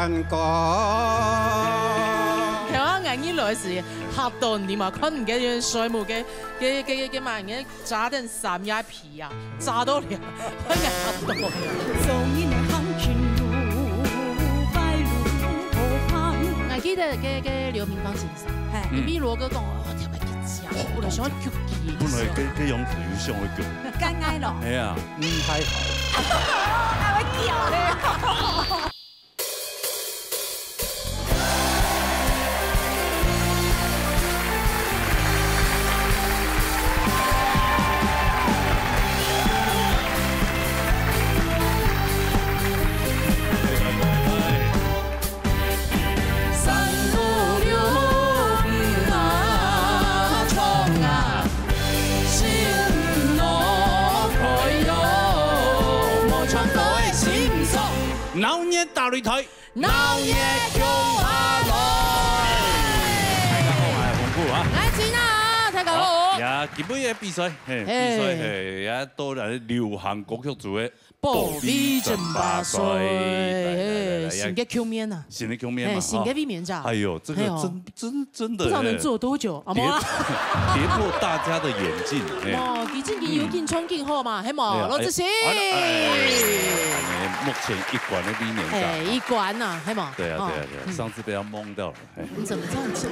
眼光。台灣眼耳來時嚇到你嘛，可能嘅水母嘅萬嘅炸定三葉皮啊，炸到你，我眼嚇到。走你的航行路，白鹭後旁。我記得嘅劉明芳先生，係，比羅哥講，我聽唔見字，我就想叫佢。本來佢用自由上去叫。干哀咯。係啊，還好。我叫咧。鬧熱大擂台，鬧熱中下來。大家好，我係洪富啊。來錢啊，大家好。呀，基本嘅比賽，比賽係也多人流行歌曲組嘅。保利真巴水，新嘅 Q 面啊，新嘅 Q 面嘛，新嘅 V 面咋？哎呦，這個真的，不知道能做多久，跌破大家的眼鏡。哦，佢之前有見衝勁好嘛，係冇？羅志祥。目前一冠的 V 面咋？一冠啊，係冇？對啊，上次被他蒙掉了。你怎麼這樣講？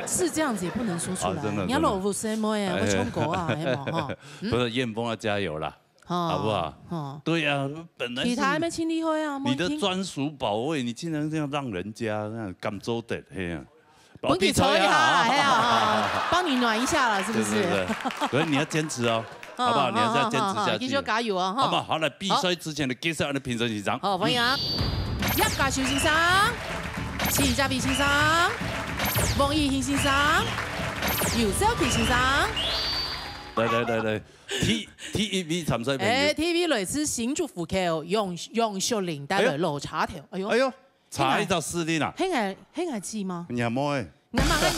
是這樣子也不能說出來。真的，你要老夫什麼呀？會衝國啊，係冇？不是燕峰要加油啦。好不好？對呀，本來其他咩千里開啊？你的專屬寶位，你竟然這樣讓人家那樣甘州的，嘿呀！幫你抽一下，哎呀，幫你暖一下了，是不是？所以你要堅持哦，好不好？你還是要堅持下去。繼續加油啊！好嘛，好來比賽之前的介紹的評審席長。好，歡迎葉家秀先生、錢家碧先生、王義興先生、姚少奇先生。來 TVB 參賽評。TV 類似新竹戶口用秀玲帶來綠茶條。哎呦，茶就4年啦。輕係知嗎？廿毛誒。啱啊！來，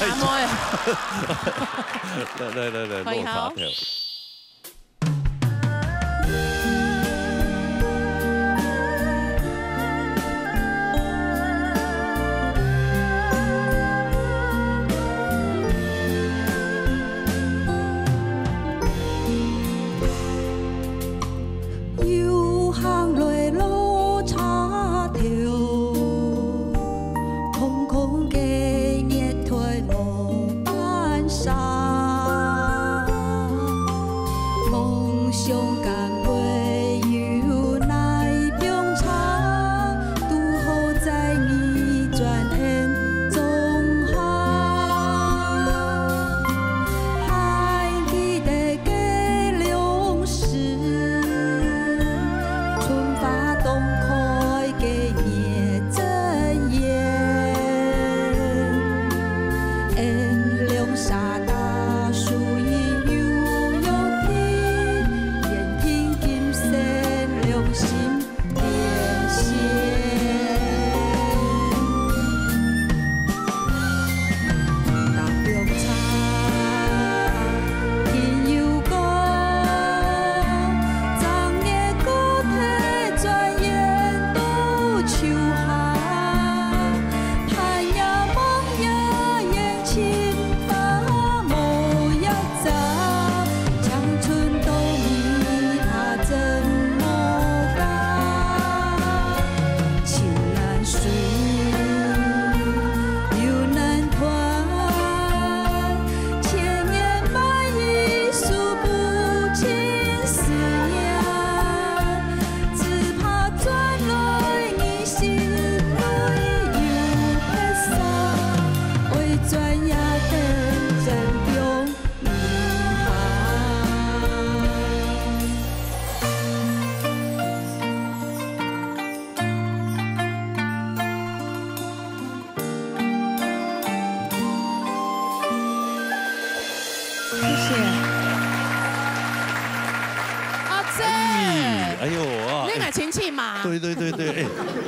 綠茶條。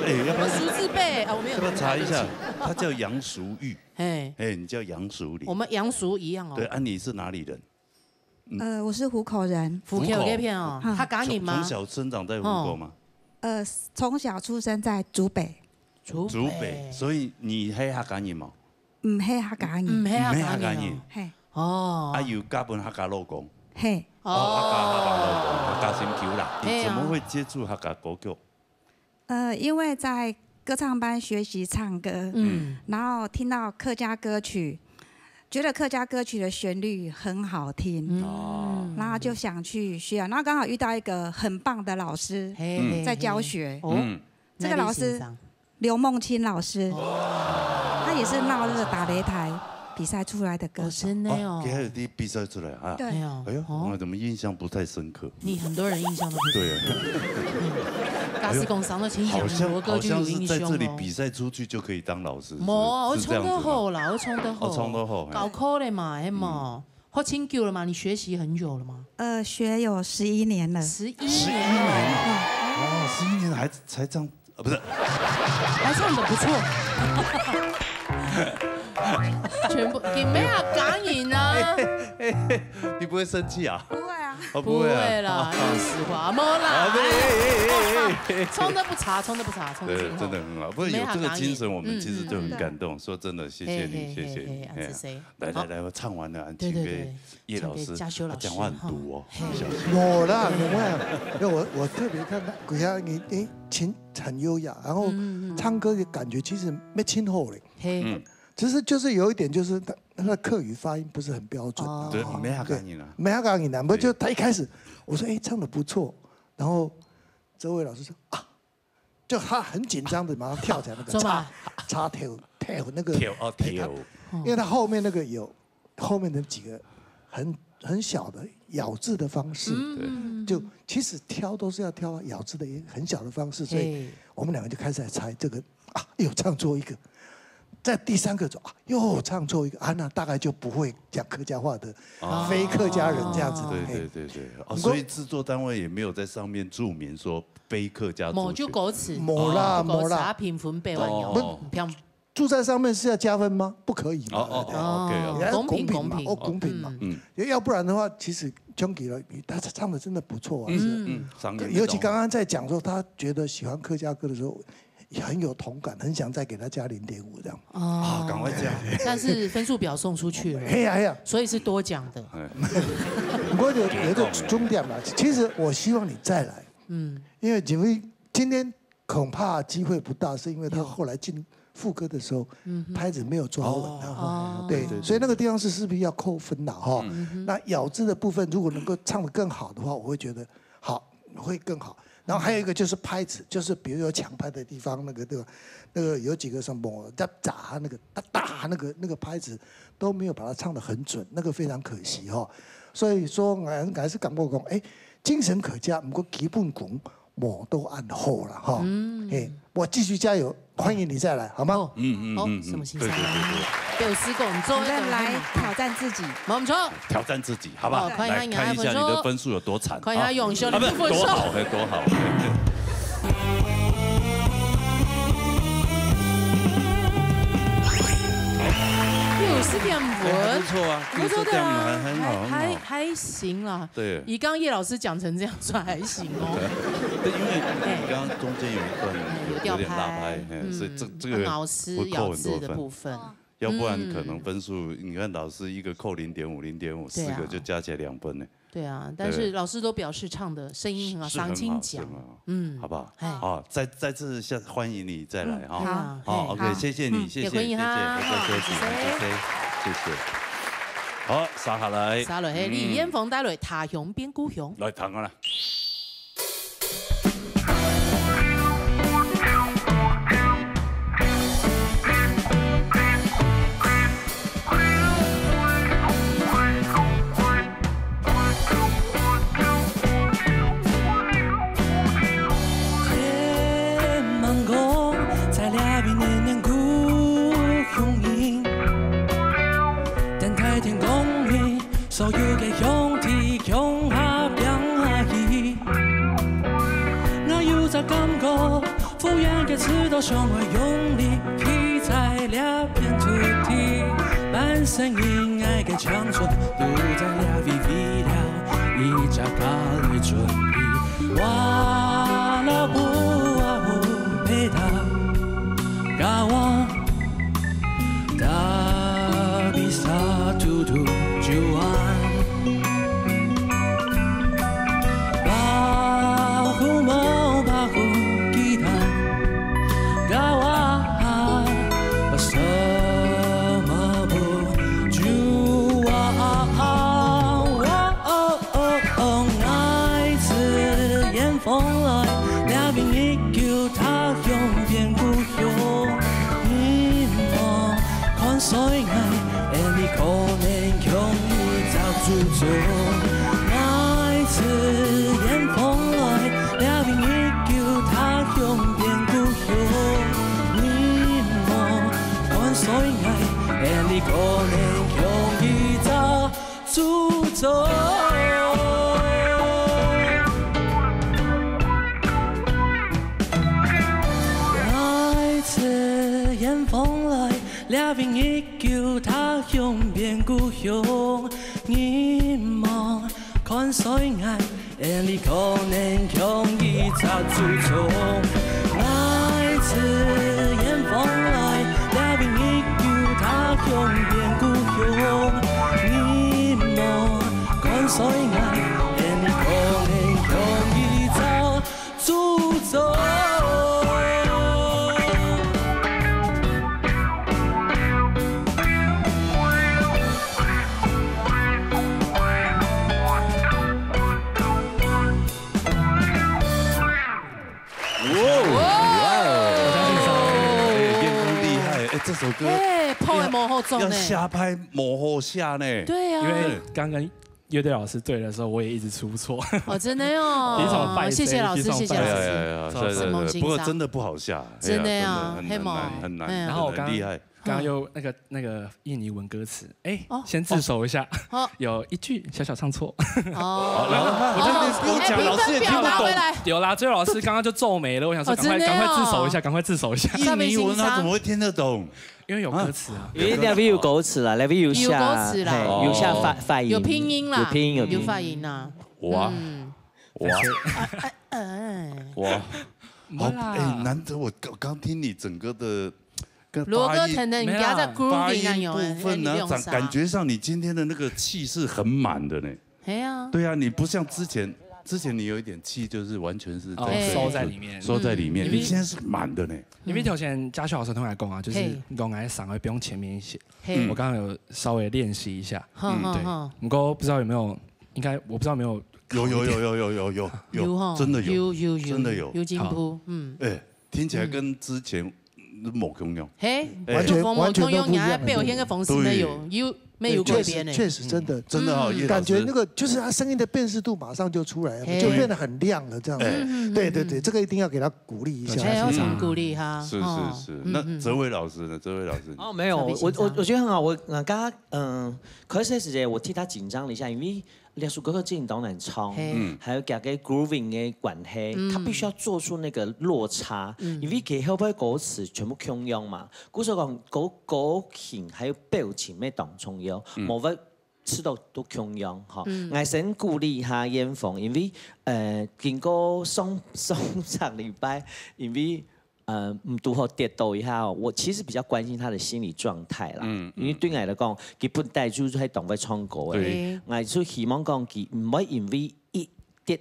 對，要不要數字輩啊？我沒有。要不要查一下？他叫楊淑玉。你叫楊淑禮。我們楊淑一樣哦。對，你是哪裡人？我是湖口人。湖口這片哦，他趕你嗎？從小生長在湖口嗎？從小出生在竹北。竹北，所以你系客家人嘛？唔係客家人，唔係唔係客客家人家人，係哦，啊有嫁本客家老公，係客家新橋啦，你哎呀怎麼會接觸客家歌曲？因為在歌唱班學習唱歌，然後聽到客家歌曲，覺得客家歌曲的旋律很好聽，然後就想去學，然後剛好遇到一個很棒的老師在教學，這個老師劉夢清老師，他也是鬧日打擂台比賽出來的歌手。真的哦，給他有啲比賽出來啊！對，哎呦，我怎麼印象不太深刻？你很多人印象都不對啊，嘉士工商的青好像獎，我歌劇有是英雄在這裡哦。比賽出去就可以當老師，冇，我是這樣唱得子嗎？好啦，我唱得好，哦唱得好高考的嘛，係嘛，學清久了嘛，你學習很久了嗎？學有11年了。 11 11年，年哦，11年還才唱不是？還唱得不錯。全部叫咩啊？假言啊！你不會生氣啊？不會啊，哦不會啦，說實話，冇啦。唱得不差，唱得不差，唱得對，挺好。真的很好。不過有這個精神，我們其實就很感動。說真的，謝謝你，謝謝你。是誰？來，我唱完了，對請給對對，葉老師，嘉修老師，他講話很毒哦，小心。我啦，因為我特別看他，佢下你琴很優雅，然後唱歌的感覺其實沒親厚嘞，嘿，只是就是有一點就是他的客語發音不是很標準。對，沒下干你啦。沒下講你難，不就他一開始我說唱得不錯，然後周偉老師說啊，就他很緊張的馬上跳起來那個插跳那個跳，因為他後面那個有後面的幾個很小的咬字的方式，就其實挑都是要挑咬字的很小的方式，所以我們兩個就開始來猜這個啊，又唱錯一個，在第三個啊又唱錯一個啊，那大概就不會講客家話的非客家人這樣子。對，哦，所以製作單位也沒有在上面註明說非客家族冇就歌詞，冇啦歌詞啊，評分8萬哦樣，住在上面是要加分嗎？不可以嘛。哦，OK，公平公平，公平嘛。要不然的話，其實 Chunky 了，他唱的真的不錯啊。尤其剛剛在講說，他覺得喜歡客家歌的時候，也很有同感，很想再給他加0.5這樣。啊，趕快加。但是分數表送出去了，哎呀，所以是多獎的。不過有一個重點啦，其實我希望你再來，因為今天恐怕機會不大，是因為他後來進副歌的時候，拍子沒有抓穩，對，所以那個地方是不是要扣分的哈？那咬字的部分如果能夠唱得更好的話，我會覺得好，會更好。然後還有一個就是拍子，就是比如說搶拍的地方，那個有幾個什麼喳喳那個噠那個拍子都沒有把它唱得很準，那個非常可惜哈。所以說我還是感覺講，哎，精神可嘉，不過基本功我都按好了哈。我繼續加油，歡迎你再來，好嗎？好，什麼心聲？有試過，我們來挑戰自己，冇唔錯，挑戰自己，好不好？來看一下你的分數有多慘，看一下永修你的分數多好，多好。60點分，不錯啊，不錯的啊，很好，還行啦。對，以剛葉老師講成這樣算還行哦。對，因為你剛剛中間有一段有點落拍，所以這個老師咬字的部分，要不然可能分數，你看老師一個扣0.5，4個就加起來2分呢。對啊，但是老師都表示唱的聲音很好，賞清獎，好不好？好，再次歡迎你再來哈。好，OK，謝謝你，謝謝，謝謝。好，撒下來，撒落去，李彥峰帶來他鄉變故鄉，來彈我啦。所有嘅兄弟兄下變下意，我有隻感覺，敷衍嘅詞都尚未用力披在兩片土地，半生因愛嘅長存，都在兩 VV 了一隻咖喱準備，哇啦不啊不配搭， gawa tapi satu tujuan bahu kita gawa bersama berjuang爱自眼风来那边一旧它永远不用你我看水爱你可能永远找住走爱自眼风来那边一旧它永远不用你我看水爱你可能永远找住走风来，两边一旧，它永远故乡。你望看水岸，你可能容易找住处。来自远方来，两边一旧，它永远故乡。你望看水岸，你可能容易找住处。这首歌抛在幕后中要呢，瞎拍幕后下呢。对呀，因为刚刚乐队老师对的时候，我也一直出错。哦，真的哦，谢谢老师，谢谢老师。对，不过真的不好下，真的呀，很难，然后我刚厉害。刚刚又那个印尼文歌词，先自首一下，有一句小小唱错。哦，然后我讲老师也听不懂。有啦，最后老师刚刚就皱眉了，我想说赶快自首一下，赶快自首一下。印尼文他怎么会听得懂？因为有歌词啊，因为那边有歌词啦，那边有下有下发音，有拼音啦，有拼音有发音啦。哇，好难得我刚听你整个的。罗哥可能人家在 grooving 那部分呢，感觉上你今天的那个气是很满的呢。哎呀，对啊，你不像之前你有一点气，就是完全是收在里面，收在里面。你现在是满的呢。因为头前嘉秀老师同来讲啊，就是讲来嗓会不用前面一些。我刚刚有稍微练习一下，对。不过不知道有没有，应该我不知道有没有。有，真的有，真的有进步。听起来跟之前。某同样，完全都不一样。被我听个粉丝没有过别呢，确实真的哦，感觉那个就是他声音的辨识度马上就出来了，就变得很亮了这样子。对，这个一定要给他鼓励一下。要请鼓励哈。是。那哲伟老师呢？哦，没有，我觉得很好。我刚刚可是时间我替他紧张了一下，因为。列叔哥哥进当然唱，还有加个 grooving 的关系，他必须要做出那个落差，因为佢后背歌词全部共用嘛，故所講歌型還有表情咩當重要，冇乜吃到都共用嚇。我想鼓勵下燕鳳，因為經過上禮拜，因為。如何跌倒一下？我其實比較關心他的心理狀態啦。因為對我嚟講，佢本來就喺當位唱歌嘅，我就希望講佢唔可以因為一跌，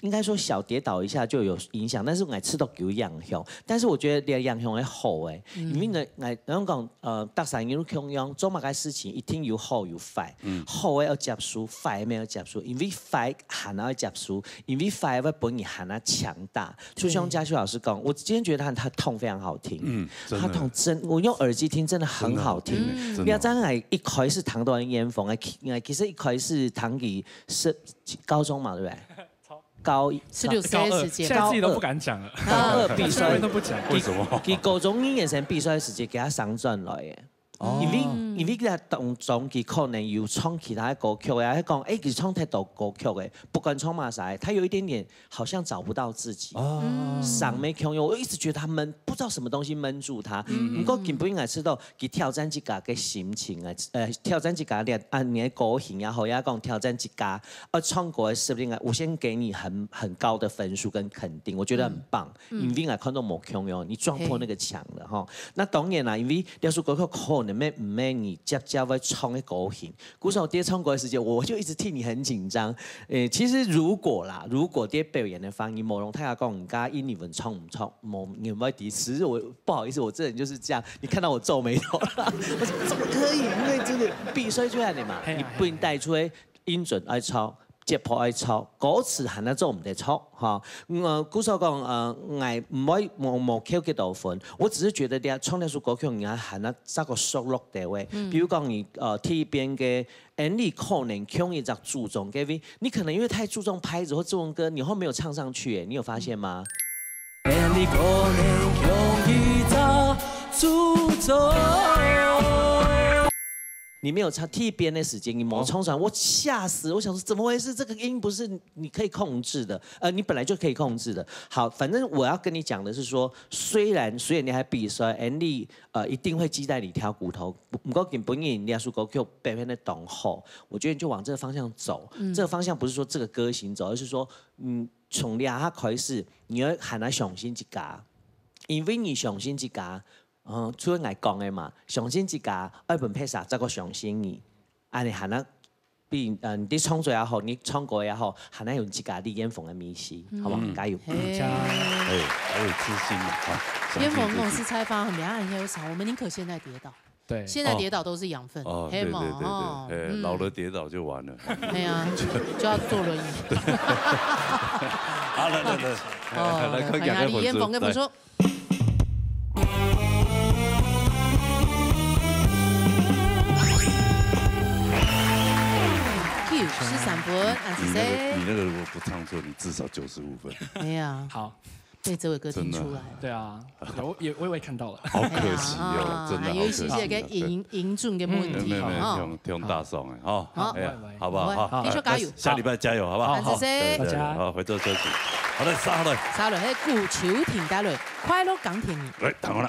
應該說小跌倒一下就有影響，但是我吃到有影響。但是我覺得你影響係好嘅，因為我講搭上一路共用做乜嘅事情，一定有好有壞。好嘅要接受，壞嘅要接受，因為壞喊要接受，因為壞會幫你喊他強大。就像嘉秀老師講，我今天覺得他痛非常好聽，他痛我用耳機聽真的很好聽。不要真係一開始彈到煙風，其實一開始彈佢是高中嘛，對不對？高16歲的時間，現在自己都不敢講了。高2比賽都不講，為什麼？佢高中1年生比賽的時間給他上轉來嘅，因為因为在当中佢可能有唱其他歌曲啊，講佢唱太多歌曲嘅，不管唱嘛啥，他有一點點好像找不到自己，上沒腔我一直覺得他悶，不知道什麼東西悶住他。不過根本應該知道佢挑戰自家嘅心情啊，挑戰自家嘅你嘅歌型也好，也講挑戰自家，唱歌嘅實力啊，我先給你很高的分數跟肯定，我覺得很棒。因為我看到冇腔你撞破那個牆了哈。那當然啦，因為廖叔歌曲可能唔係你接會唱嘅歌型，鼓手爹唱歌嘅時間，我就一直替你很緊張。其實如果爹表演的方言，冇容太下講唔加英語文唱唔唱，冇你唔可以第時我不好意思，我這人就是這樣，你看到我皺眉頭了，我說怎麼可以？因為真的必須這樣的嘛，你不能帶出來音準愛抄。節拍愛抄，歌詞係那做唔得抄嚇。鼓手講嗌唔可以冇扣幾多分，我只是覺得啲唱呢首歌曲你係那揸個速率地位。比如講你T邊嘅，你可能腔一隻注重嘅，你可能因為太注重拍子或中文歌，你後面沒有唱上去，你有發現嗎？你可能腔一隻注重。你沒有唱T邊的時間，你冇唱出來，我嚇死！我想說怎麼回事？這個音不是你可以控制的，你本來就可以控制的。好，反正我要跟你講的是說，雖然你還比賽，你一定會雞蛋裡挑骨頭。不過根本你要說歌曲表現得懂後，我覺得你就往這個方向走。這個方向不是說這個歌型走，而是說，從兩下開始，你要喊他上心一家，因為你上心一家。除了我講的嘛，上心一家，愛本配啥，再個上心你，安尼喊那，比你創作也好，你唱歌也好，喊那用自家的巖峰的迷失，好嗎？加油！加油！還有知心啊！巖峰公司採訪很兩岸有場，我們寧可現在跌倒。對，現在跌倒都是養分。對，老了跌倒就完了。對啊，就要坐輪椅。好，來，看下李巖峰跟我說。13分，你那個如果不唱錯，你至少95分。哎呀，好，被這位歌聽出來。對啊，我也看到了。好可惜哦，真的。有一些個音準嘅問題哦。聽大爽哎，好，好不好？好，繼續加油。下禮拜加油，好不好？好，大家好，回做休息。好的，沙雷。沙雷，係古球挺帶來，快樂港鐵你。來，彈好了。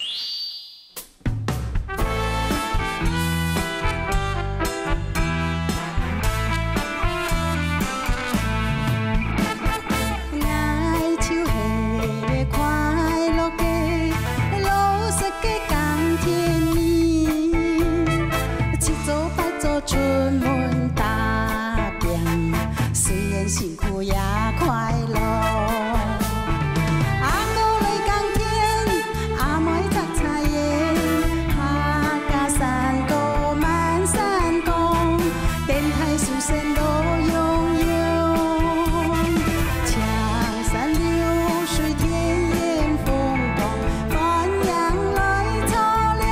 春門打拼，雖然辛苦也快樂。阿哥來耕田，阿妹摘菜葉，客家山歌滿山歌，電台數聲都擁有。牆山流水，田野風光，繁陽來照亮。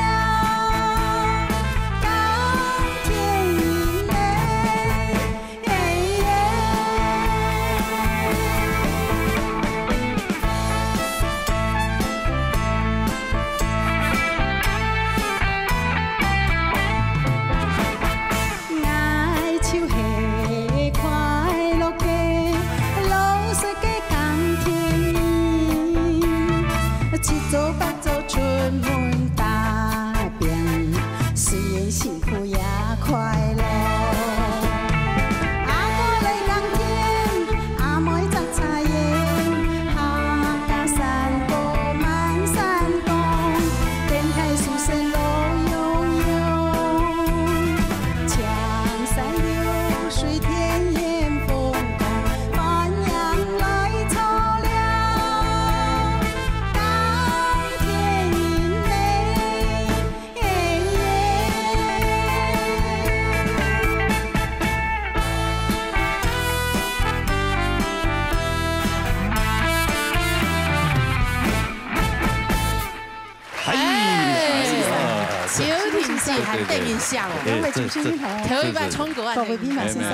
鋼鐵还等一下哦，兩位主持人好，頭一擺衝過來，各位兵馬先生，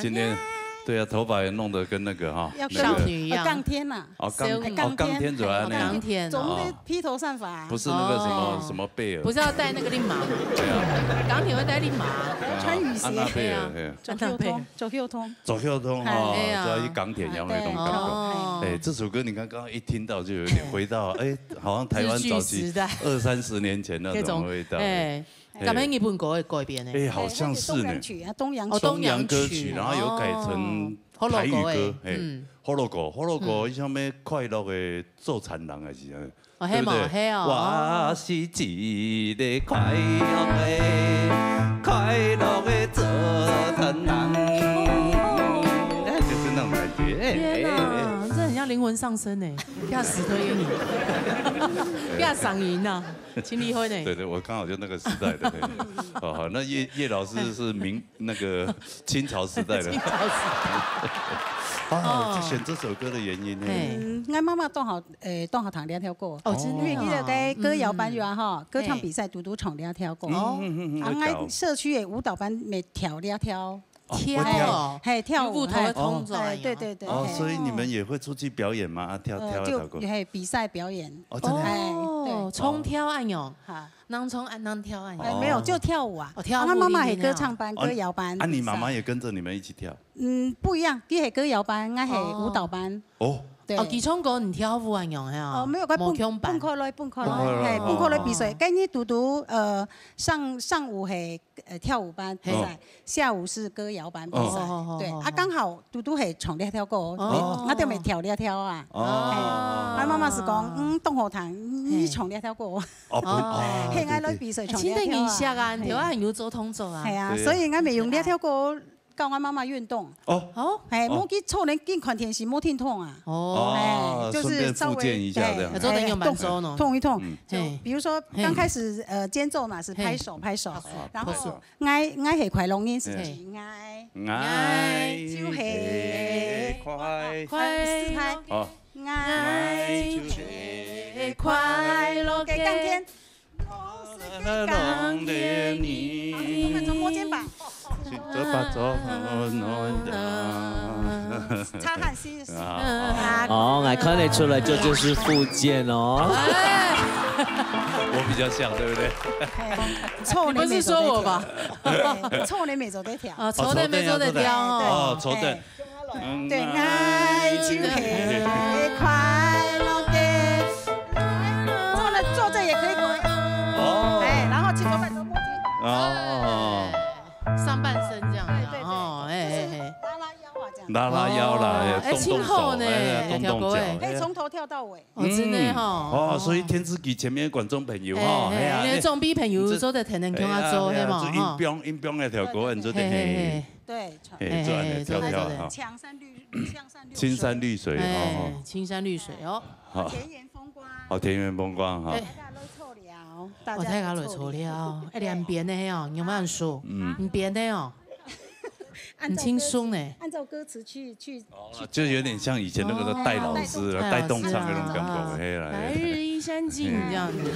今天对啊，头发也弄得跟那个哈少女一样，钢天呐，哦钢天主要那钢天，总得披头散发。不是那个什么贝尔，不是要戴那个令马吗？对啊，钢铁会戴令马，穿雨鞋，安娜贝尔，走后通，走后通哦，对，一钢铁一样那种感觉。哎，这首歌你看刚刚一听到就有点回到哎，好像台湾早期20-30年前那种味道。哎。咁樣日本歌嘅改編咧？哎，好像是呢。東洋歌曲，然後有改成台語歌，哎，火龍果，伊啥物快樂嘅做田人還是啊？對不對？我是一個快樂嘅做田人，就是那種感覺。這很像靈魂上身呢，要死推給你，要嗓音呐。秦立輝呢？對，我剛好就那個時代的。哦，好，那葉老師是那個清朝時代的。清朝時代。啊，選這首歌的原因呢？我媽媽當學堂了跳過。哦，真的。因為記得喺歌謠班有哈，歌唱比賽嘟嘟唱了跳過。哦。我社區嘅舞蹈班咪跳了跳。跳舞頭通咗。對。哦，所以你們也會出去表演嗎？跳過。係比賽表演。哦，真的。哦，衝跳案喲。能衝能跳案。沒有，就跳舞啊。跳舞。我媽媽係歌唱班、歌謠班。啊，你媽媽也跟着你們一起跳？不一樣，佢係歌謠班，我係舞蹈班。哦。哦，佢唱歌唔跳舞啊，用係啊？哦，沒有，佢半開來，係半開來比賽。跟住嘟嘟上午係跳舞班比賽，下午是歌謠班比賽。對，啊剛好嘟嘟係唱了跳歌，我哋咪跳了跳啊。我媽媽是講，東學堂你唱了跳歌。哦，係我來比賽唱了跳啊。真係認識啊，條啊要做通做啊。係啊，所以我咪用了跳歌。教我媽媽運動哦，係冇去操人見看電視冇聽痛啊，哦，就是稍微一下這樣，痛一痛，就比如說剛開始間奏嘛是拍手，然後嗌係快樂嘅事情，嗌就係快，嗌就係快樂嘅鋼天，鋼天你，我們從摸肩膀。擦汗稀。哦，我看得出來，這就是福建哦。我比較像，對不對？臭你不是說我吧？臭你每週都跳。啊，臭你每週都跳哦。臭的。對，愛就係快樂嘅。做了坐着也可以。哦。哎，然後去左半手摸肩。哦。上半身這樣，哦，拉腰啦，動動手，動動腳，可以從頭跳到尾。真的哈。哦，所以天之機前面觀眾朋友哈，係啊，你總比朋友做得天天強啊做係嘛？音標嘅條歌，你做得係。對，做跳哈。青山綠水，青山綠水哦。田園風光。哦，田園風光哈。我睇下來錯了，兩邊的哦，有冇人說？唔邊的哦，很輕鬆呢。按照歌詞去，就有點像以前那個帶老師、帶動唱嗰種感覺，白日依山盡這樣子。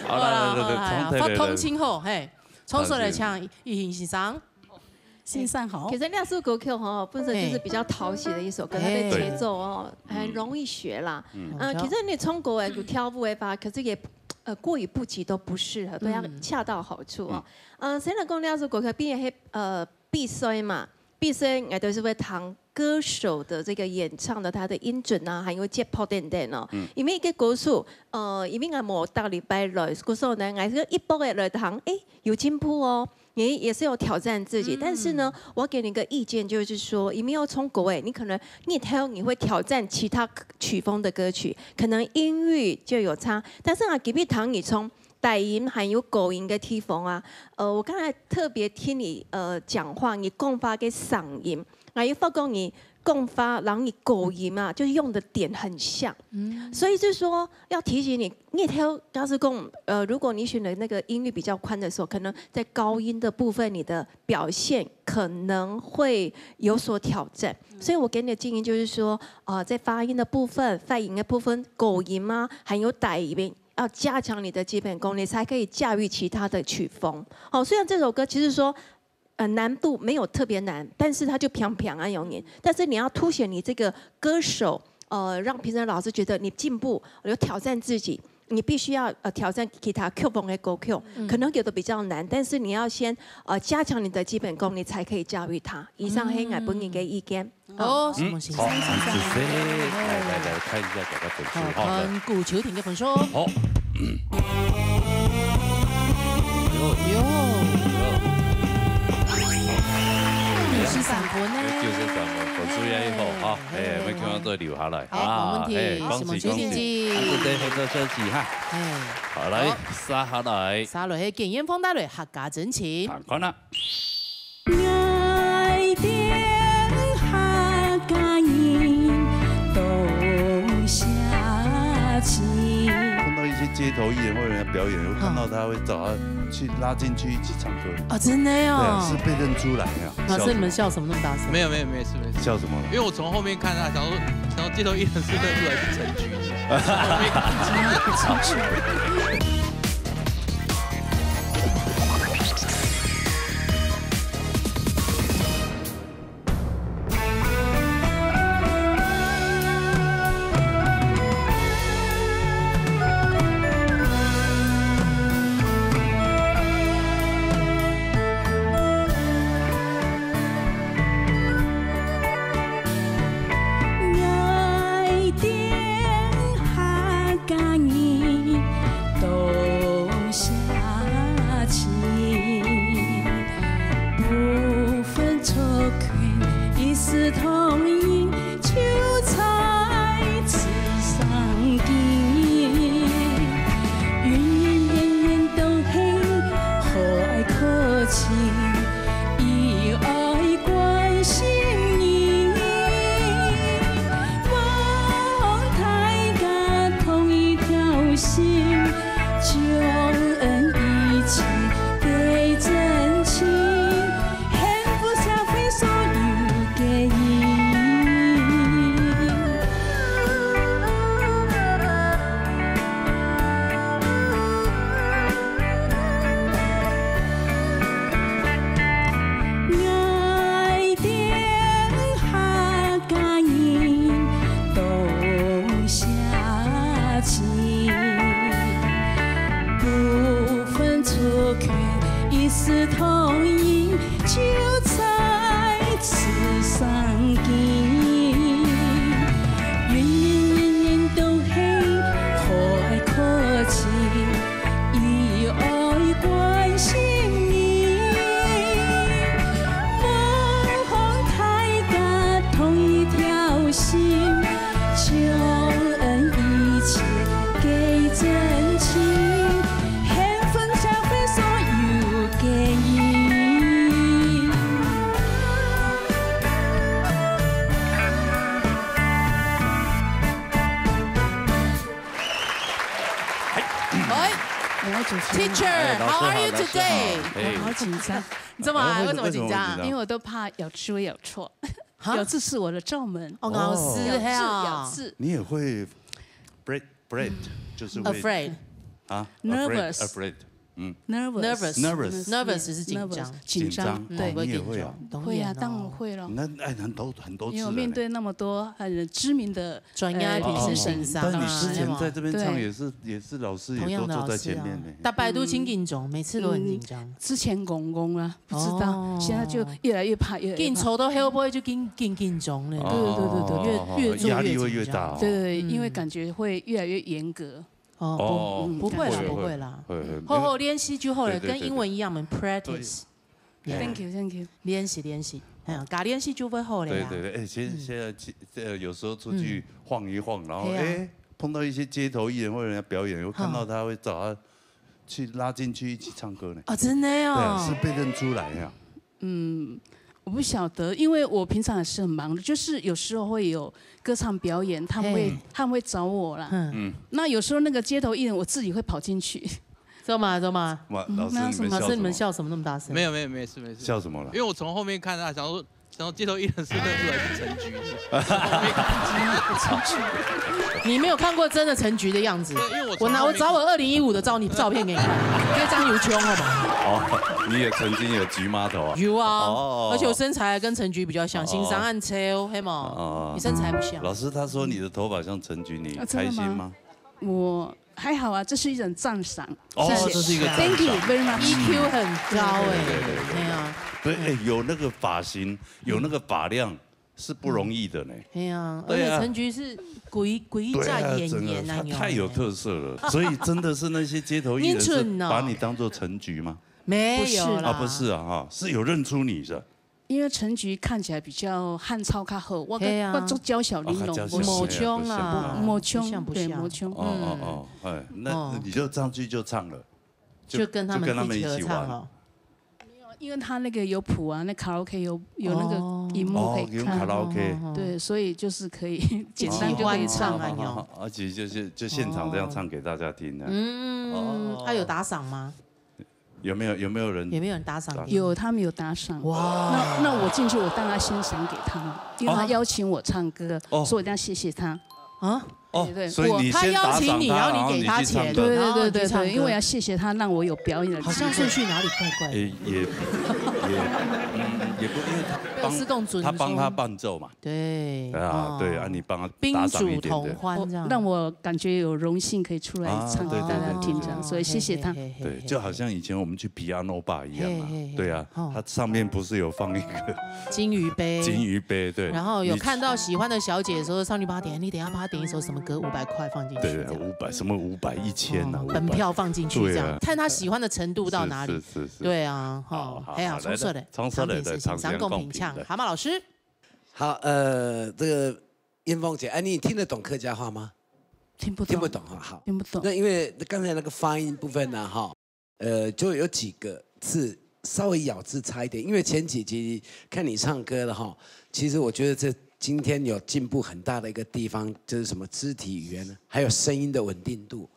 好啦，發通清後，嘿，從誰來唱？一欣賞。欣賞好。其實那首歌曲哈，本身就是比較討喜的一首歌，它的節奏哦，很容易學啦。其實你唱歌誒，就跳舞誒吧，可是也過於不及都不適合，都要恰到好處哦。雖然講那首歌曲必須嘛，必須我都是會彈歌手的這個演唱的他的音準啊，還有節拍等等哦。因為一個歌手，因為我冇大禮拜來，歌手呢，我是一步嘅來彈，有進步哦。也是有挑戰自己，但是呢，我給你一個意見，就是說，因為要從國外，你可能你會挑戰其他曲風的歌曲，可能音域就有差。但是啊，給你彈你從大音還有高音的地方啊，我剛才特別聽你講話，你講話嘅嗓音，我又發覺你講話，然後你高音啊，就是用的點很像，所以就是說要提醒你，你要是講，如果你選的那個音域比較寬的時候，可能在高音的部分，你的表現可能會有所挑戰。所以我給你的建議就是說，在發音的部分、發音的部分，高音啊，還有大音，要加強你的基本功，你才可以駕馭其他的曲風。好，雖然這首歌其實說。难度没有特别难，但是它就平平安有你。但是你要凸显你这个歌手，让评审老师觉得你进步，有挑战自己。你必须要挑战其他 Q 风的歌 Q， 可能有的比较难，但是你要先加强你的基本功，你才可以教育他。以上黑矮本人给意见。哦，什么形式？来看一下大家分数。好，古球艇嘅分数。好。93分呢，93分，分数也好哈，我们看到留下来，好，没问题，恭喜恭喜，对，合作设计哈，好来，撒下来，撒落去经验放大来，客家真情，看啦。爱的客家人都下情。碰到一些街头艺人或者人家表演，我看到他会找他去拉进去一起唱歌。啊，真的哦？对，是被认出来呀。老师，你们笑什么那么大声？没事。笑什么？因为我从后面看他，想说街头艺人是认出来是陈菊。Teacher, how are you today? 我好紧张，你这么为什么紧张？因为我都怕咬字会咬错，咬字是我的罩门。哦，老师，咬字。你也会 bread 就是 afraid 啊 ，nervous。nervous 是紧张，对，你也会啊，会啊，当然会了。那很多字，因为面对那么多很知名的专业评审上，但你之前在这边唱也是老师也都坐在前面呢。大白都挺紧张，每次都很紧张。之前公公啊，不知道，现在就越来越怕，紧抽到后背就紧张了。对，越做压力会越大。对，因为感觉会越来越严格。哦，不会啦，后练习就好了，跟英文一样，我们 practice。Thank you。练习，加练习就会好了呀。对，现在有时候出去晃一晃，然后碰到一些街头艺人或者人家表演，我看到他会找他去拉进去一起唱歌呢。哦，真的哦。对，是被认出来呀。我不晓得，因为我平常也是很忙的，就是有时候会有歌唱表演，他们会找我啦。那有时候那个街头艺人，我自己会跑进去。走嘛。老师，你们笑什么那么大声？没有事。笑什么了？因为我从后面看他，想说然后街头艺人是认出来是陈菊，你没有看过真的陈菊的样子。我找我2015的照片给你看，这张油穷好吗？哦，你也曾经有菊妈头啊？有啊，而且我身材跟陈菊比较像，新上岸车哦，黑吗？你身材不像。老师他说你的头发像陈菊，你开心吗？我还好啊，这是一种赞赏。哦，这是一个 Thank you very much。 EQ 很高哎，对啊，对，哎，有那个发型，有那个发量是不容易的呢。对啊，而且陈菊是鬼炸演员啊，太有特色了，所以真的是那些街头艺人是把你当做陈菊吗？没有啦，不是啊，哈，是有认出你的。因为陈菊看起来比较汉超较好，我做娇小玲珑，抹胸啊，抹胸，对，抹胸。哎，那你就上去就唱了，就跟他们一起玩。没有，因为他那个有谱啊，那卡拉 OK 有那个荧幕可以看，卡拉 OK， 对，所以就是可以简单就可以唱啊，而且就现场这样唱给大家听的。他有打赏吗？有没有人？有没有人打赏？有，他们有打赏。哇！那我进去，我当然先赏给他，因为他邀请我唱歌，所以我一定要谢谢他。啊？对，所以你先打赏他，然后你给他钱，对，因为我要谢谢他，让我有表演的机会。好像顺序哪里怪怪的。也不，因为他帮他伴奏嘛。对。对啊，你帮他宾打赏一主点同欢这样，让我感觉有荣幸可以出来唱给大家听这样，所以谢谢他。对，就好像以前我们去 Piano Bar 一样嘛。对啊，它上面不是有放一个金鱼杯？金鱼杯，对。然后有看到喜欢的小姐的时候，上去帮她点，你等下帮她点一首什么歌，500块放进去。对，500什么500、1000啊，本票放进去这样，看他喜欢的程度到哪里。是。对啊，哎呀，冲色的，三公平唱，蛤蟆老师。好，这个燕凤姐，哎，你听得懂客家话吗？听不懂哈，好，听不懂。那因为刚才那个发音部分呢，哈，就有几个字稍微咬字差一点，因为前几集看你唱歌了哈，其实我觉得今天有进步很大的一个地方，就是什么肢体语言，还有声音的稳定度。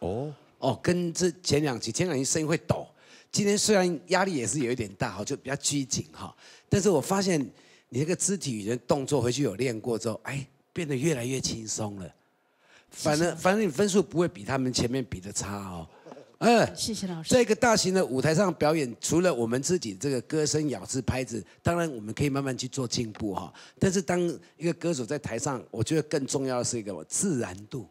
跟前两集声音会抖，今天虽然压力也是有一点大哈，就比较拘谨哈，但是我发现你那个肢体语言动作回去有练过之后，哎，变得越来越轻松了。反正你分数不会比他们前面比的差哦。谢谢老师。在一个大型的舞台上表演，除了我们自己这个歌声、咬字、拍子，当然我们可以慢慢去做进步哈。但是当一个歌手在台上，我觉得更重要的是一个自然度，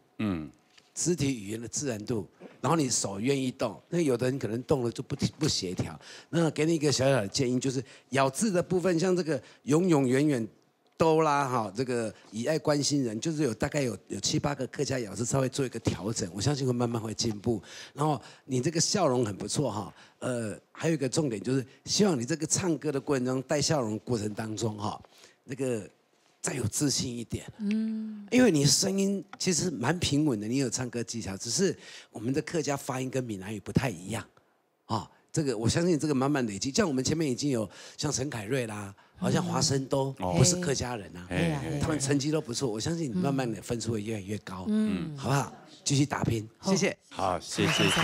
肢体语言的自然度，然后你手愿意动，那有的人可能动了就不协调。那给你一个小小的建议，就是咬字的部分，像这个永永远远。哆啦哈，这个以爱关心人，就是大概有7、8个客家咬字，稍微做一个调整，我相信会慢慢会进步。然后你这个笑容很不错哈，还有一个重点就是，希望你这个唱歌的过程中带笑容过程当中哈，那个再有自信一点。因为你声音其实蛮平稳的，你有唱歌技巧，只是我们的客家发音跟闽南语不太一样啊。这个我相信这个慢慢累积，像我们前面已经有像陈凯瑞啦。好像华生都不是客家人啊，他们成绩都不错，我相信你慢慢的分数会越来越高，好不好？继续打拼，谢谢。好，谢谢。好，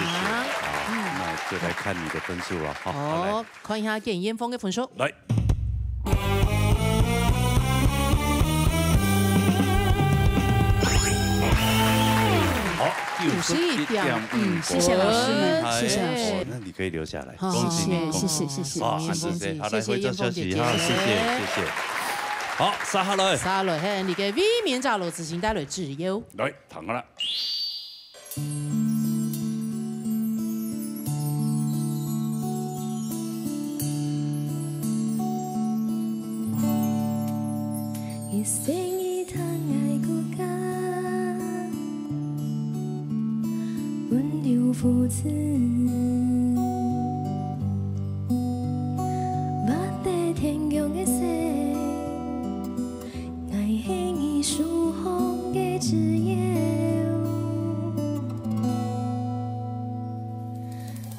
那就来看你的分数了。好，看一下见燕峰的分数。来。好，51.5，谢谢老师们，谢谢老师。那你可以留下来，恭喜你，谢谢。好，来回照消息哈，谢谢。好，沙哈来，你嘅 V 面罩罗自行带来自由。来，躺下啦。父子，我在天涯的西，爱恨已疏风的自由。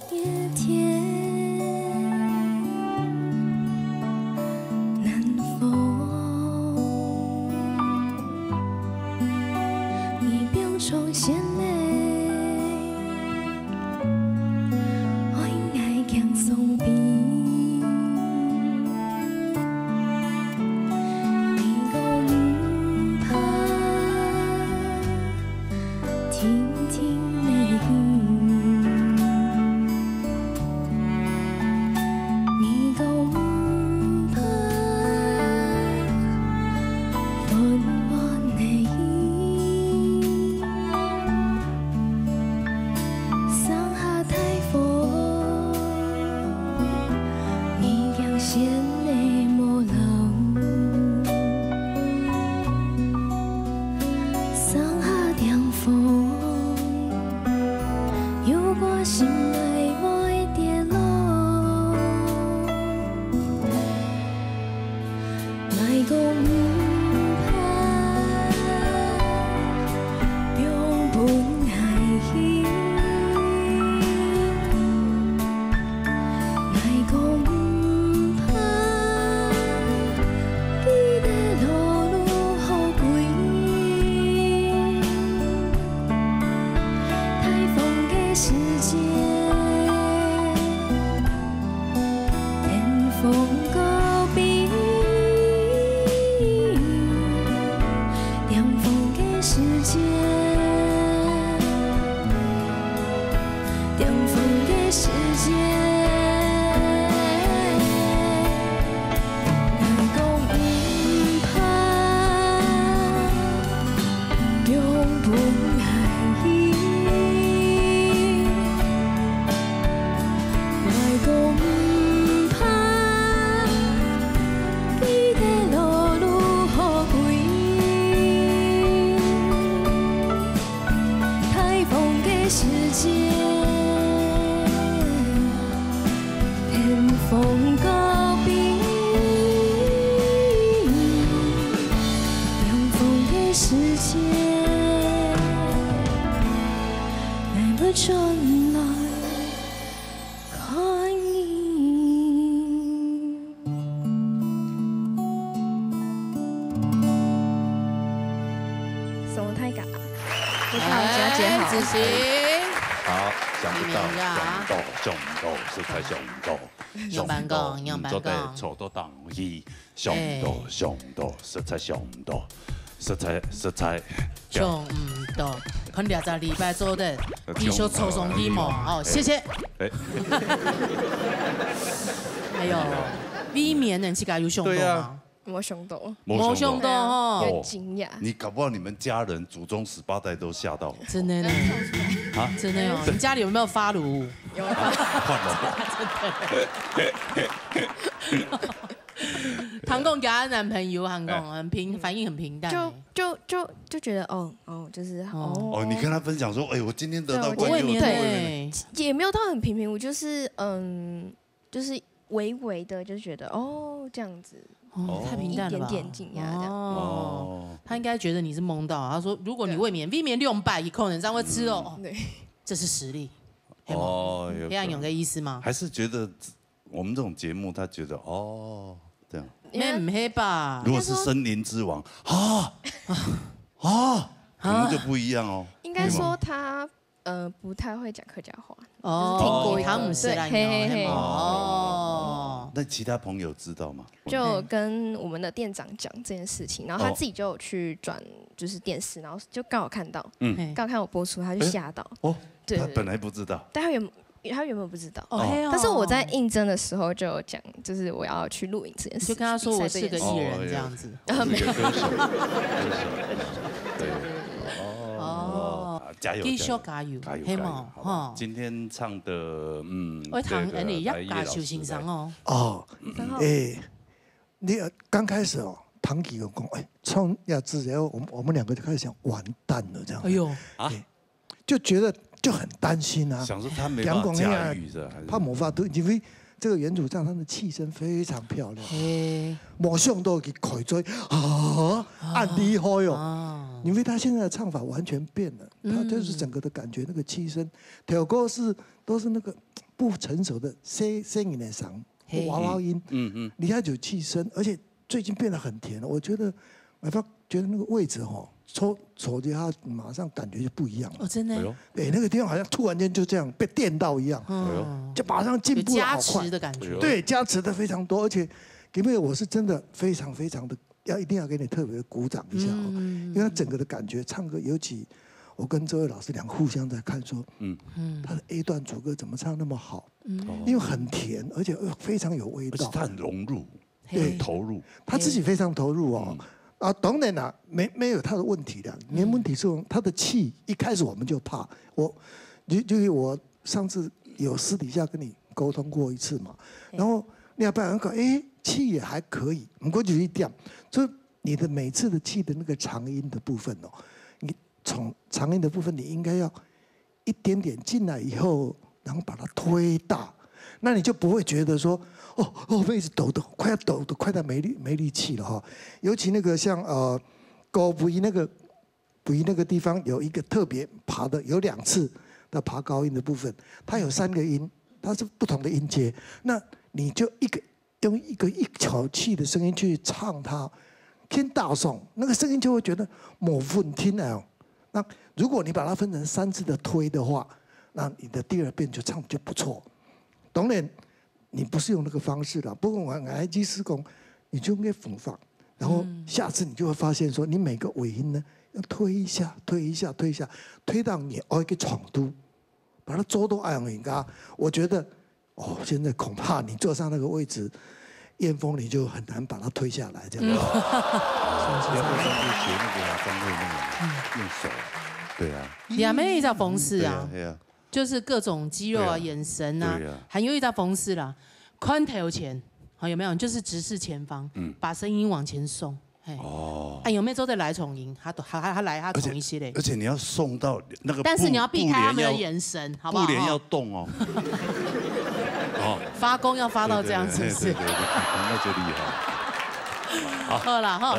夜天南风，你表重现的。错到当意，上多，实在上多，实在上唔多，看2个礼拜做的，继续抽上希望哦，谢谢。还有，V 面能去加有上多吗？没上多，没上多哦，有惊讶。你搞不好你们家人祖宗18代都吓到。真的呢？啊，真的哦。你家里有没有发炉？有。唐贡给她男朋友，唐贡反应很平淡。就觉得就是哦，你跟他分享说，哎，我今天得到冠军，对，也没有到很平，我就是就是微微的就觉得这样子。太平淡了吧？一点点惊讶这样。他应该觉得你是蒙到。他说，如果你卫冕600，可能这样会吃哦。对，这是实力。有这样有个意思吗？还是觉得我们这种节目，他觉得这样。没黑吧？如果是森林之王可能就不一样哦。应该说他不太会讲客家话。听过一堂是啦。那其他朋友知道吗？就跟我们的店长讲这件事情，然后他自己就有去转就是电视，然后就刚好看到，刚好看我播出，他就吓到。对，他本来不知道。但他原本不知道。但是我在应征的时候就有讲，就是我要去录影这件事，就跟他说我是个艺人这样子。没有。加油！继续加油！加油！今天唱的我唐你要加修欣赏你刚开始唐吉有讲，唱亚智，然后我们2个就开始想完蛋了这样。哎呦就觉得就很担心啊。想说他没办法驾驭的，怕魔法都因为这个原主唱他的气声非常漂亮，马上都给开追很厉害哦。因为他现在的唱法完全变了，他就是整个的感觉，那个气声，调歌都是那个不成熟的声音的嗓，娃娃音，你还有气声，而且最近变得很甜了。我觉得，觉得那个位置抽着它，马上感觉就不一样了。真的。那个地方好像突然间就这样被电到一样，就马上进步了好快。加持的感觉。对，加持的非常多，而且因为我是真的非常非常的。一定要给你特别鼓掌一下因为他整个的感觉唱歌，尤其我跟这位老师俩互相在看说，他的 A 段主歌怎么唱那么好？因为很甜，而且非常有味道，而且他很融入，对，投入，他自己非常投入当然没有他的问题的，你的问题是他的气，一开始我们就怕就是我上次有私底下跟你沟通过一次嘛，然后你要不然气也还可以，不过就一点，就你的每次的气的那个长音的部分你从长音的部分你应该要一点点进来以后，然然后把它推大，那你就不会觉得说，妹子抖，快要抖的快到没力气了哈。尤其那个像高不一那个地方有一个特别爬的，有2次的爬高音的部分，它有3个音，它是不同的音阶，那你就用一口气的声音去唱它，偏大嗓，那个声音就会觉得冇分听啊。那如果你把它分成3次的推的话，那你的第2遍就唱就不错。当然，你不是用那个方式啦，不过我爱技师工，你就应该仿放，然后下次你就会发现说，你每个尾音呢要推一下，推到你一个闯度，把它做到爱用人家。我觉得，现在恐怕你坐上那个位置，燕峰你就很难把它推下来，这样。要不上去学那个张惠妹用手，对啊。两边一招方式啊，对啊，就是各种肌肉啊、眼神啊，还有一招方式啦，宽头前，好有没有？就是直视前方，把声音往前送。有没有都在来重音？他来他重一些嘞。而且你要送到那个，但是你要避开他们的眼神，好不好？布帘要动哦。发功要发到这样，是不是？那就厉害。好啦哈。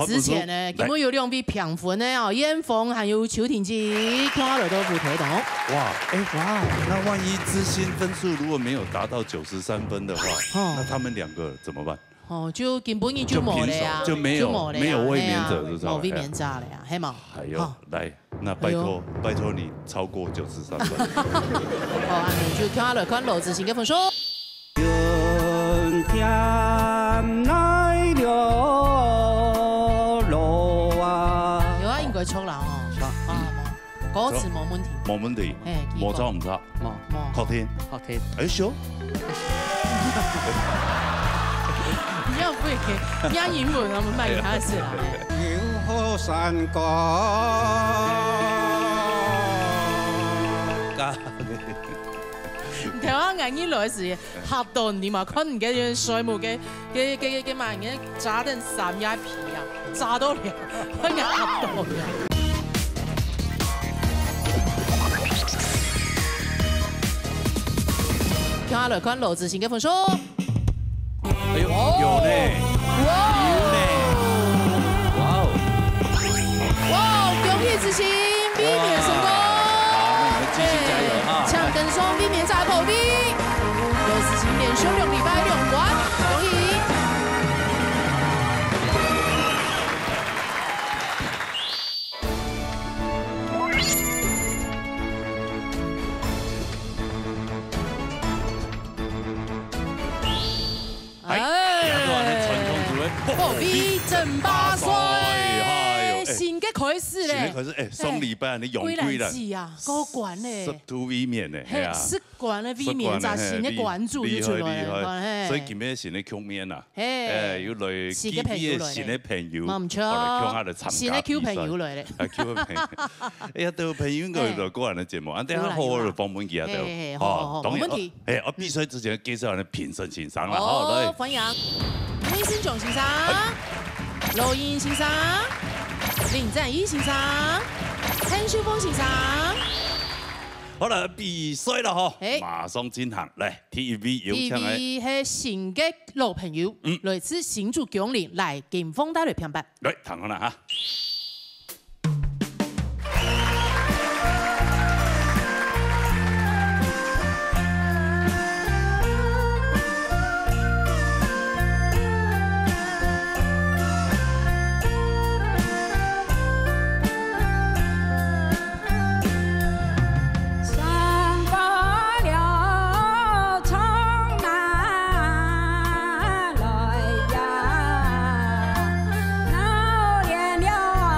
之前呢，根本有2位评分的燕峰还有邱婷琪，看了都不推动。哇，那万一知心分数如果没有达到93分的话，那他们2个怎么办？就根本就没了呀，就没有卫冕者，是不是？没卫冕者了呀，系嘛？还有，来，那拜托你超过93分。好，就看了看罗志祥嘅分数。春天来了路啊！有啊，应該出啦歌詞冇問題。冇問題。冇錯唔錯。冇。確定。哎，sure。你要不會人家英文，我們賣給他是啦。有好山歌。台灣眼耳來時嚇到你嘛，看唔見人水母嘅萬嘅炸定三一皮啊，炸到你，我眼嚇到你。看來看羅志祥嘅分數。哎呦，有呢，哇！恭喜志祥避免成功。好，那你們繼續加油啊！搶跟雙避免在後邊，羅志祥連續2禮拜2冠，恭喜！后比正八歲，新嘅開始咧，新嘅開始，雙禮拜你用貴啦，高管咧，12位面咧，係啊，10冠嘅位面咋新嘅關注就出來啦，所以今日新嘅局面啊，要來新嘅朋友來，新嘅朋友，冇唔錯，新嘅 Q 朋友來咧，Q 朋友，哎呀，到朋友個來個人嘅節目，等下好好幫本記啊，好，冇問題，我比賽之前介紹人評審先生啦，好，來歡迎。林新炯先生、羅英先生、林贊一先生、陳秀峰先生。好啦，比賽啦嗬，馬上進行。嚟 TVB 有請嘅 TVB 係新嘅老朋友，來自新竹江林來金峰帶來評判。嚟，談下啦嚇。老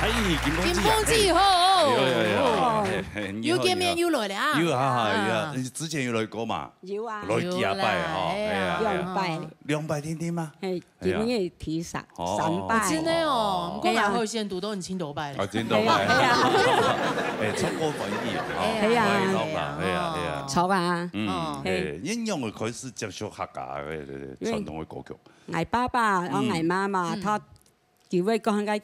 哎，金金凤记好，有见面有来了，有啊，之前有来过嘛？有啊，来几啊拜哦，哎呀2拜天天吗？哎，今年提3拜，真的哦，我讲后线读都很青头拜了，青头拜，哎，出国本地，哎呀，错啊，应用的开始接触客家的传统的歌曲。我爸爸，然后我妈妈，他几位讲个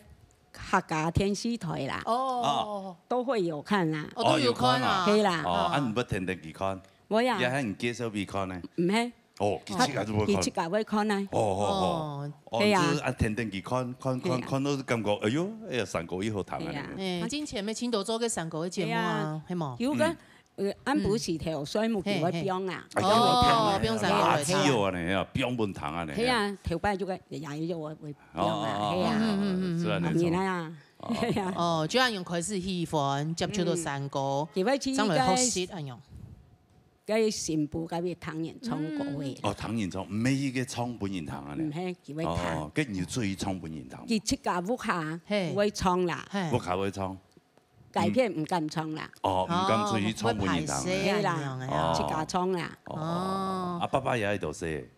客家天视台啦，哦，都会有看啦，都有看啊，係啦，哦，唔不天天去看，我呀，也係唔介紹去看呢，唔係，哦，佢自己會看呢，哦，係啊，啊天天去看到感覺，哎呦，哎呀，三個以後談啊，誒，之前咪青島做嘅三個嘅節目啊，係冇？有嘅。俺不是條水木叫我標啊，哦，標晒垃圾哦，你啊，標本糖啊，你。係啊，條擺咗個也要我會標啊，係啊，係啊，係啊。哦，主要用開始喜歡接觸到三個，將來學習係用。佢全部嗰啲唐人唱過嘅。哦，唐人唱，唔係依個唱本人糖啊，你。唔係，佢會唱。哦，跟住最唱本人糖。佢出架屋下會唱啦。屋下會唱。改片唔敢唱啦，哦，唔敢出去唱本人堂，係啦，出家唱啦。哦，阿爸爸也喺度寫，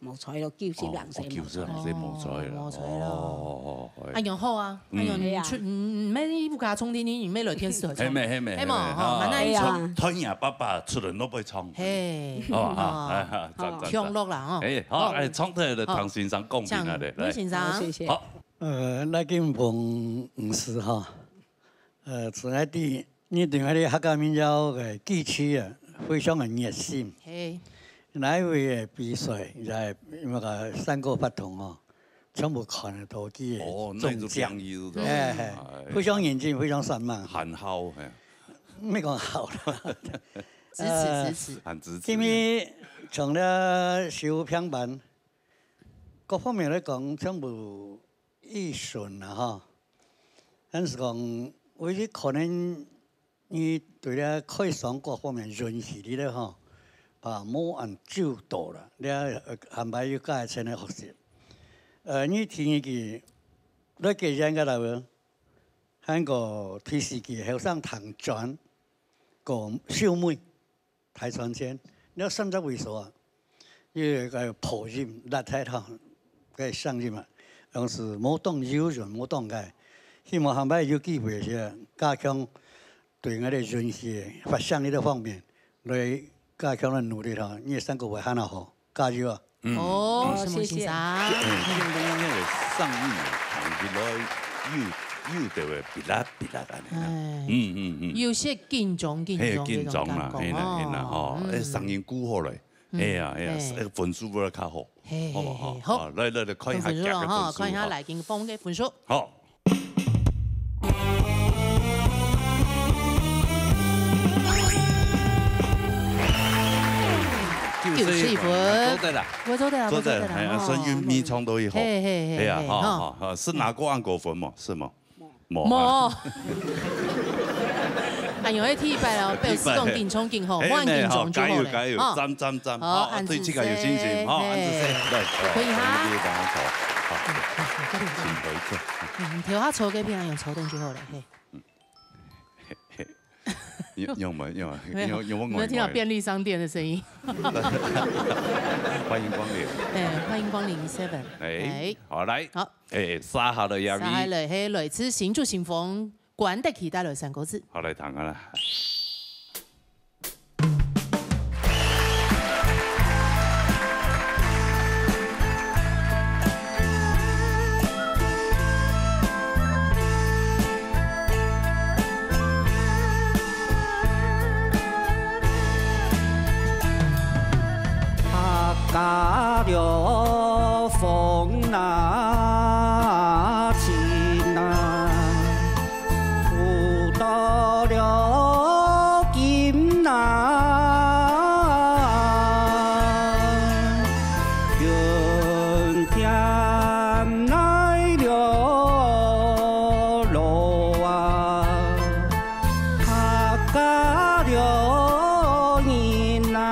冇彩咯，叫小人寫，叫小人寫冇彩啦，冇彩咯。阿楊好啊，阿楊出唔咩烏家聰啲，唔咩來天使台唱，係咪？推人爸爸出嚟都不會唱，係，唱落啦，誒，好，誒，唱得嚟唐先生公平啊，嚟，先生，謝謝。好，那金鳳唔是哈。自愛啲，你對我哋客家民謠嘅記取啊，非常嘅熱心。係。哪一位嘅比賽就係因為個三個不同哦，全部看得到啲嘅中獎。係，非常認真，非常散漫。很好係。咩講好啦？支持。很支持。因為從了小平板，各方面嚟講全部易順啦哈。但是講。我哋可能你對咧開商各方面認識你咧嗬，冇按照到啦，你安排要加錢嚟學習。你聽一句，你記人家啦喎，喺個電視機後生彈轉個小妹睇傳錢，你要甚至為所啊？要個破音拉太頭，個聲音啊，當時冇當有人冇當嘅。希望下擺有機會是加強對我哋認識發聲呢個方面，來加強嘅努力啦。呢三個會很好，加油啊！哦，謝謝。因為上映係有就會別啦啊！有些緊張啦，係啦，哦，上映估好嚟，哎呀，分數會較好，好唔好？好，來看一下夾嘅分數，看一下黎建峰嘅分數。好。94分，做得了，哎呀，所以咪唱到以後，哎呀，好，是拿過按過分嘛？是嗎？冇。哎呦，迄體拜哦，被司講緊衝緊好，我按緊衝就好咧。加油，讚！好，對自己有信心，好，安住先，來，可以哈。請回去。調下草嘅片用草凳就好咧，嘿。用沒有？沒聽到便利商店的聲音。歡迎光臨。歡迎光臨7。哎，好來。好。撒下的壓力。撒下來，嘿，來自行住行風，管得期待來三個字。好來談啦。大了風那情啊，遇到了金啊，春天來了路啊，客家了人啊。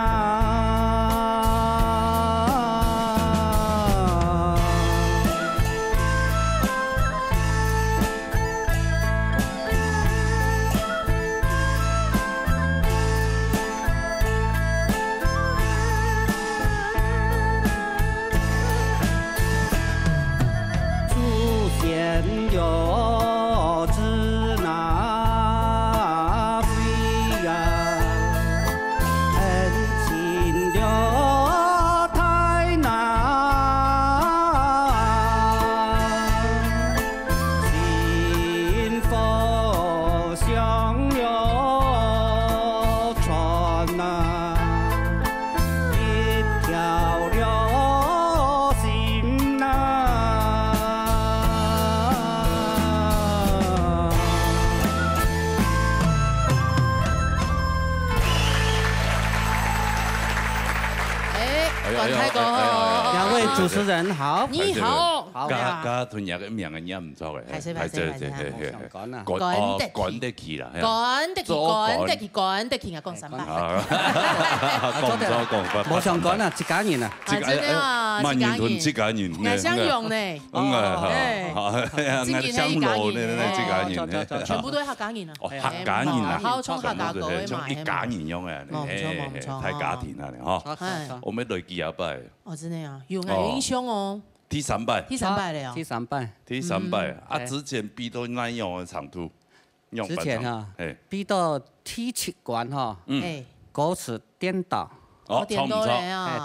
管太高。两位主持人好，你好，好。加吞下个名嘅嘢唔錯嘅，係係趕得起啦，趕得起啊，講300。講唔錯，講唔冇上趕啊，自家人啊，萬元屯自家人，我想用呢，香路呢，自家人，全部都係客家人啊，客家人啊，好從客家過去買，一家人用嘅，冇錯，太家庭啦，嗬，我們累計一百。哦，真係啊，有眼影響哦。T300了哦，T300 啊！之前比到哪樣嘅長途？之前啊，比到 T7管哈，歌詞顛倒。哦，錯唔錯？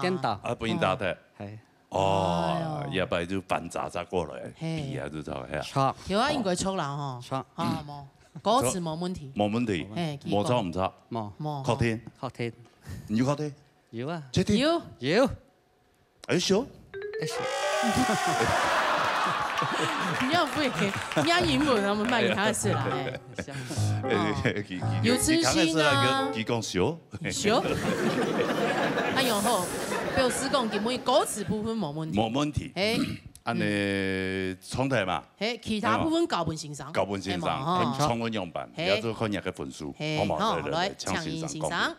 顛倒。啊，不應答的。係。哦，一擺就反渣渣過來，比啊就係。錯。有啊，應該錯啦嗬。錯。啊冇，歌詞冇問題。冇問題。冇錯唔錯？冇。確定？確定。你要確定？有啊。確定？有。Are you sure？你要不押英文，我们卖给他是啦。有自信啊！佢講少，少。哎呦好，表示講基本歌詞部分冇問題。冇問題。按你重題嘛？其他部分高本欣賞。高本欣賞，重溫樣版，有做看日嘅分數，好嘛？來，強欣賞。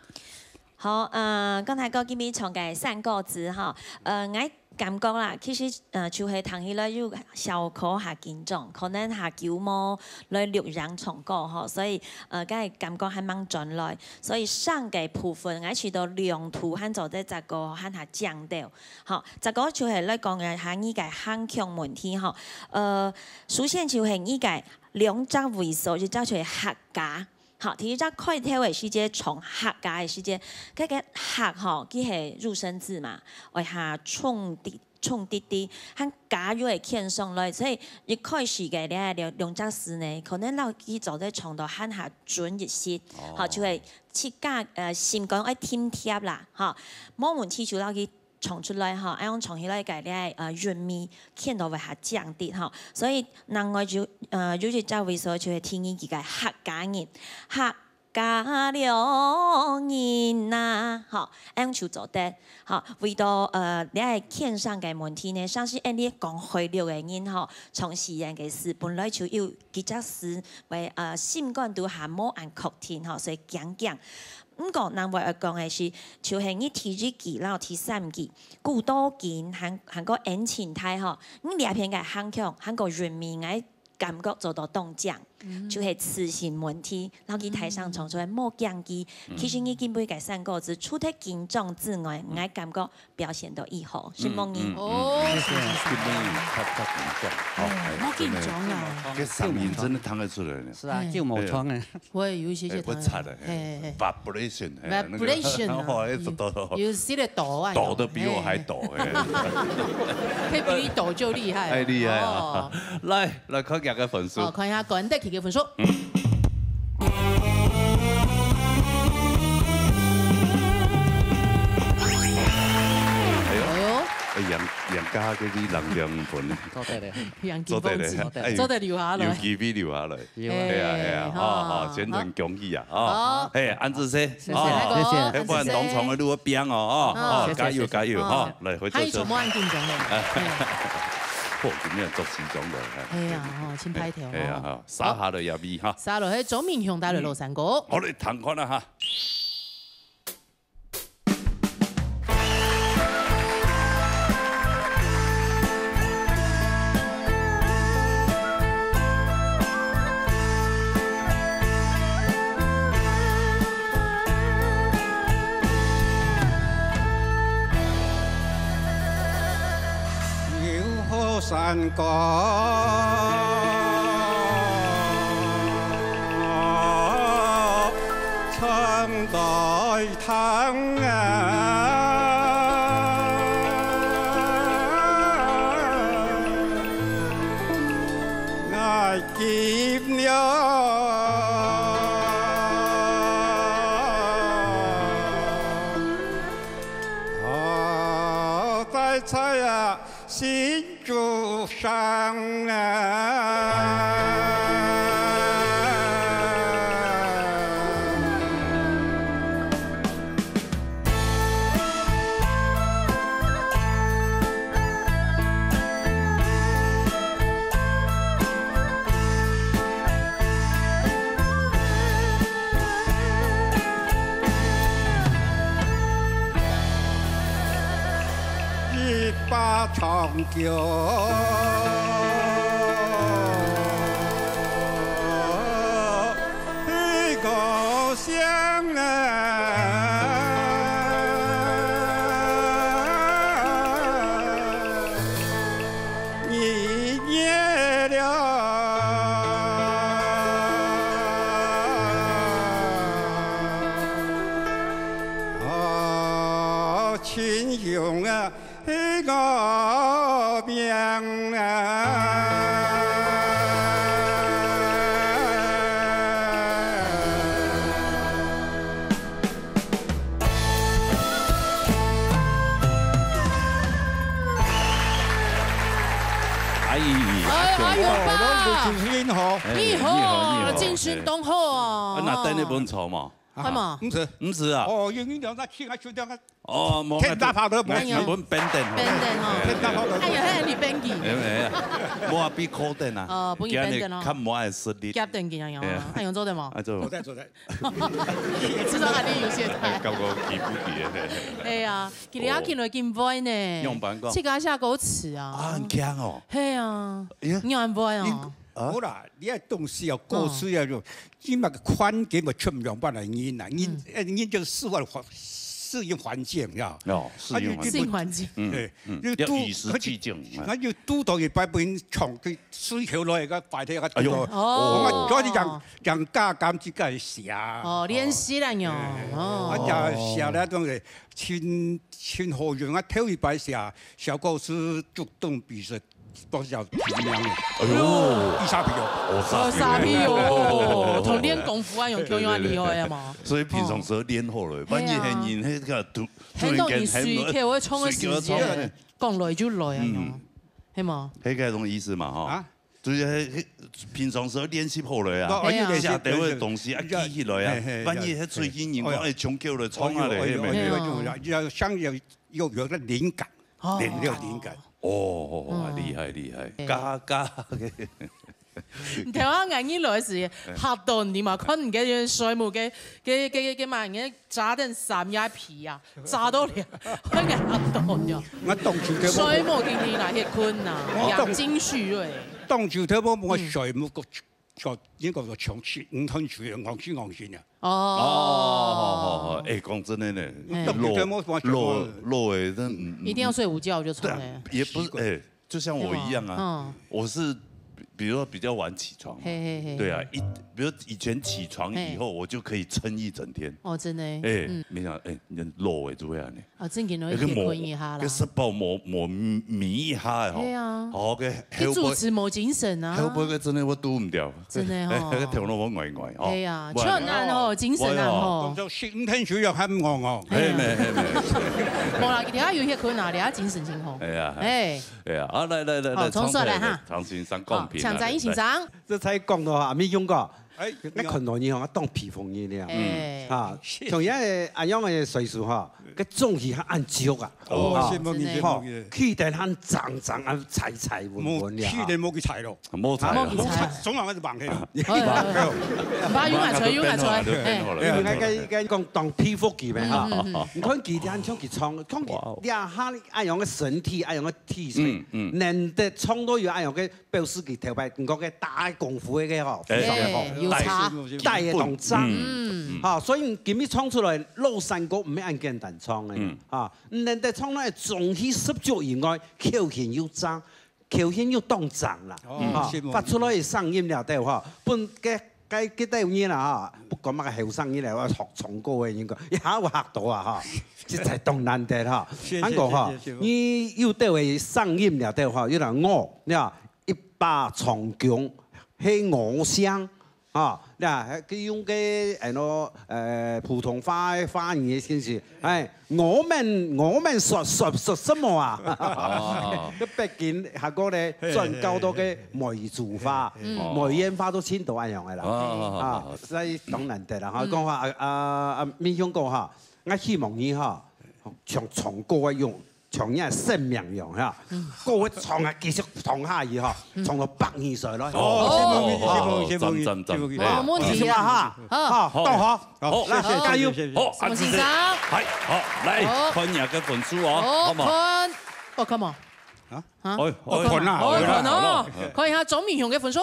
好，剛才講見面從嘅3個字哈，我感覺啦，其實就係談起來要小可下見重，可能下9毛來錄人重歌嗬，所以梗係感覺係蠻準來，所以上嘅部分我去到兩圖和做啲這個和下降調，好，這個就係來講嘅係呢個很強問題嗬，首先就係呢個兩隻位數就叫做客家。好，第一隻開頭嘅時節從客家嘅時節，嗰個客吼，佢係入聲字嘛，為下衝啲，和假如係傾上來，所以一開始嘅咧兩隻字呢，可能เรา佢做得從到和下準一些，好就係設計先講愛貼貼啦，嚇，冇問題就เรา佢從出來哈，按從起來嘅咧潤味，傾到為下降啲哈，所以另外就有隻就為所就係聽呢幾個客家人，客家兩人呐，好，按就做得好，為到你係傾上嘅問題呢，相信按你講開了嘅人吼，從事人嘅事本來就有幾隻事為心肝都下冇按確聽吼，所以講。唔講，人話講嘅是，就係你第2季，然後第3季，顧多件，韓國演前態嗬，你兩片嘅韓強，韓國人民嘅感覺做到動將，就係詞性問題，然後佢台上唱出來冇講機，其實你根本嘅3個字，除咗緊張之外，我感覺表現到以後，是冇人。哦，冇緊張啊！個嗓音真的聽得出來呢。是啊，就冇錯啊。我也有一些不差的，vibration，有些的抖啊，抖得比我還抖可以比你抖就厲害。太厲害啊！來看下個分數。哦，看一下趕得起嘅分數。楊家嗰啲能量盤咧，多謝你，楊建峰，多謝留下來，要 GV 留下來，係啊，前程恭喜啊，哦，係安志先，謝謝，希望當場嘅路邊哦，加油加油，哦，嚟去做。還有什麼案件講嘅？哦，點樣作詞種嘅？係啊，哦，前排條，係啊，撒下嚟入味嚇，撒落去左面向帶嚟落山歌，我哋彈看啦嚇。山歌唱代聽愛結了在猜啊心主上啊。长久。故乡啊，你灭了，哦，亲兄啊，那个命啊。你好，金星东好啊！那等你本草嘛？係嘛？唔是啊！哦，永遠兩隻天喺出邊哦，天打炮都冇。日本冰定。冰定哦。天打炮都。哎呀，係你冰記。冇話比可定啊。哦，本來冰定咯。看冇係實力。夾定見樣啊！係用做的嘛？做。做得。知道係你有些台。夠個記不記嘅？係啊，今日阿見來見 boy 呢。用板講。切家下歌詞啊。啊，很強哦。係啊。你用 boy 啊？好啦，你係東西要過水啊，就起碼個環境咪出唔用辦嚟演啊，演就適應環境呀。哦，適應環境。要與時俱進。我要督到一百本長嘅水橋落嚟個白天個督到。哦。我啲人加減之間寫。哦，練習啦喲。哦。我就寫咧種嘅全河源啊，頭一擺寫小故事主動比賽。都是要體諒的。哎呦，第三批哦，傻批哦，同練功夫啊，用球用啊厲害啊嘛。所以平常時練好了，萬一係人迄個突然間水球會衝個時間，講來就來啊，係嘛？係嗰種意思嘛，哈。就是平常時練習好了啊，下底個東西啊記起來啊，萬一係最近人講係衝球來衝下來，係咪？要想有個靈感，有靈感。哦，厲害厲害，加嘅。唔聽我眼耳來時嚇到你嘛？看唔見水母嘅萬嘢炸定三一皮啊，炸到你，我眼嚇到咗。我當住佢水母見你那些困啊，養精蓄銳。當住佢我水母個應該個長期5噸水昂先啊。哦，哎，講真的呢，落哎，真一定要睡午覺就衝了。也不是哎，就像我一樣啊，我是。比如說比較晚起床，對啊，比如以前起床以後，我就可以撐一整天。哦，真的。哎，沒想到哎，你落誒做咩呢？啊，正經攞去困一下啦。個食飽磨米一下誒，係啊。好嘅。你主持冇精神啊。後背個真的我拄唔掉。真的哦。個頭腦我呆呆。係啊，超難哦，精神難哦。就15天水又很餓哦。係咪？冇啦，而家有些困難，你家精神真好。係啊。係啊，好來。好，從說來哈。長先生公平。搶在一起上。這才講到阿咪講過，你看到你嗬，當皮風嘢了，嚇，像嘢阿樣嘅歲數嗬，個中氣係按足啊，氣得很長啊，柴穩了，氣得冇佢柴咯，冇柴，總係我就盲氣，唔怕用下吹，你講當皮膚機咩嚇？你看幾點將佢創，講佢呀哈阿樣嘅身體，阿樣嘅體態，能得創到有阿樣嘅表示佢頭擺，唔講嘅大功夫嘅嗬，非常嘅好。大嘅動作，嚇，所以今日創出來老山歌唔係咁簡單創嘅，嚇，唔能得創咧總體十足以外，口弦要爭，口弦要當漲啦，嚇，發出來聲音了對嚇，本嘅啲嘢啦嚇，不講乜嘅後生嘢嚟，我學唱歌嘅應該一下會嚇到啊嚇，實在當難得嚇，安個嚇，你要對為聲音了對嚇，要嚟我，你話一把長強係我聲。啊，嗱，佢用嘅普通話發言先是，我們說什麼啊？都畢竟下個咧專教到嘅梅族話、梅煙花都簽到一樣嘅啦，啊，所以當然得啦。講話阿面向講嚇，我希望你嚇唱歌用。唱嘢係生命樣嚇，歌會唱係繼續唱下去嚇，唱到100歲咯。真，冇問題啊嚇，都好，嚟加油，好，阿先生，係好，嚟看下嘅分數哦，好嘛？哦，come on，啊，困啊，困哦，看一下钟明雄嘅分数。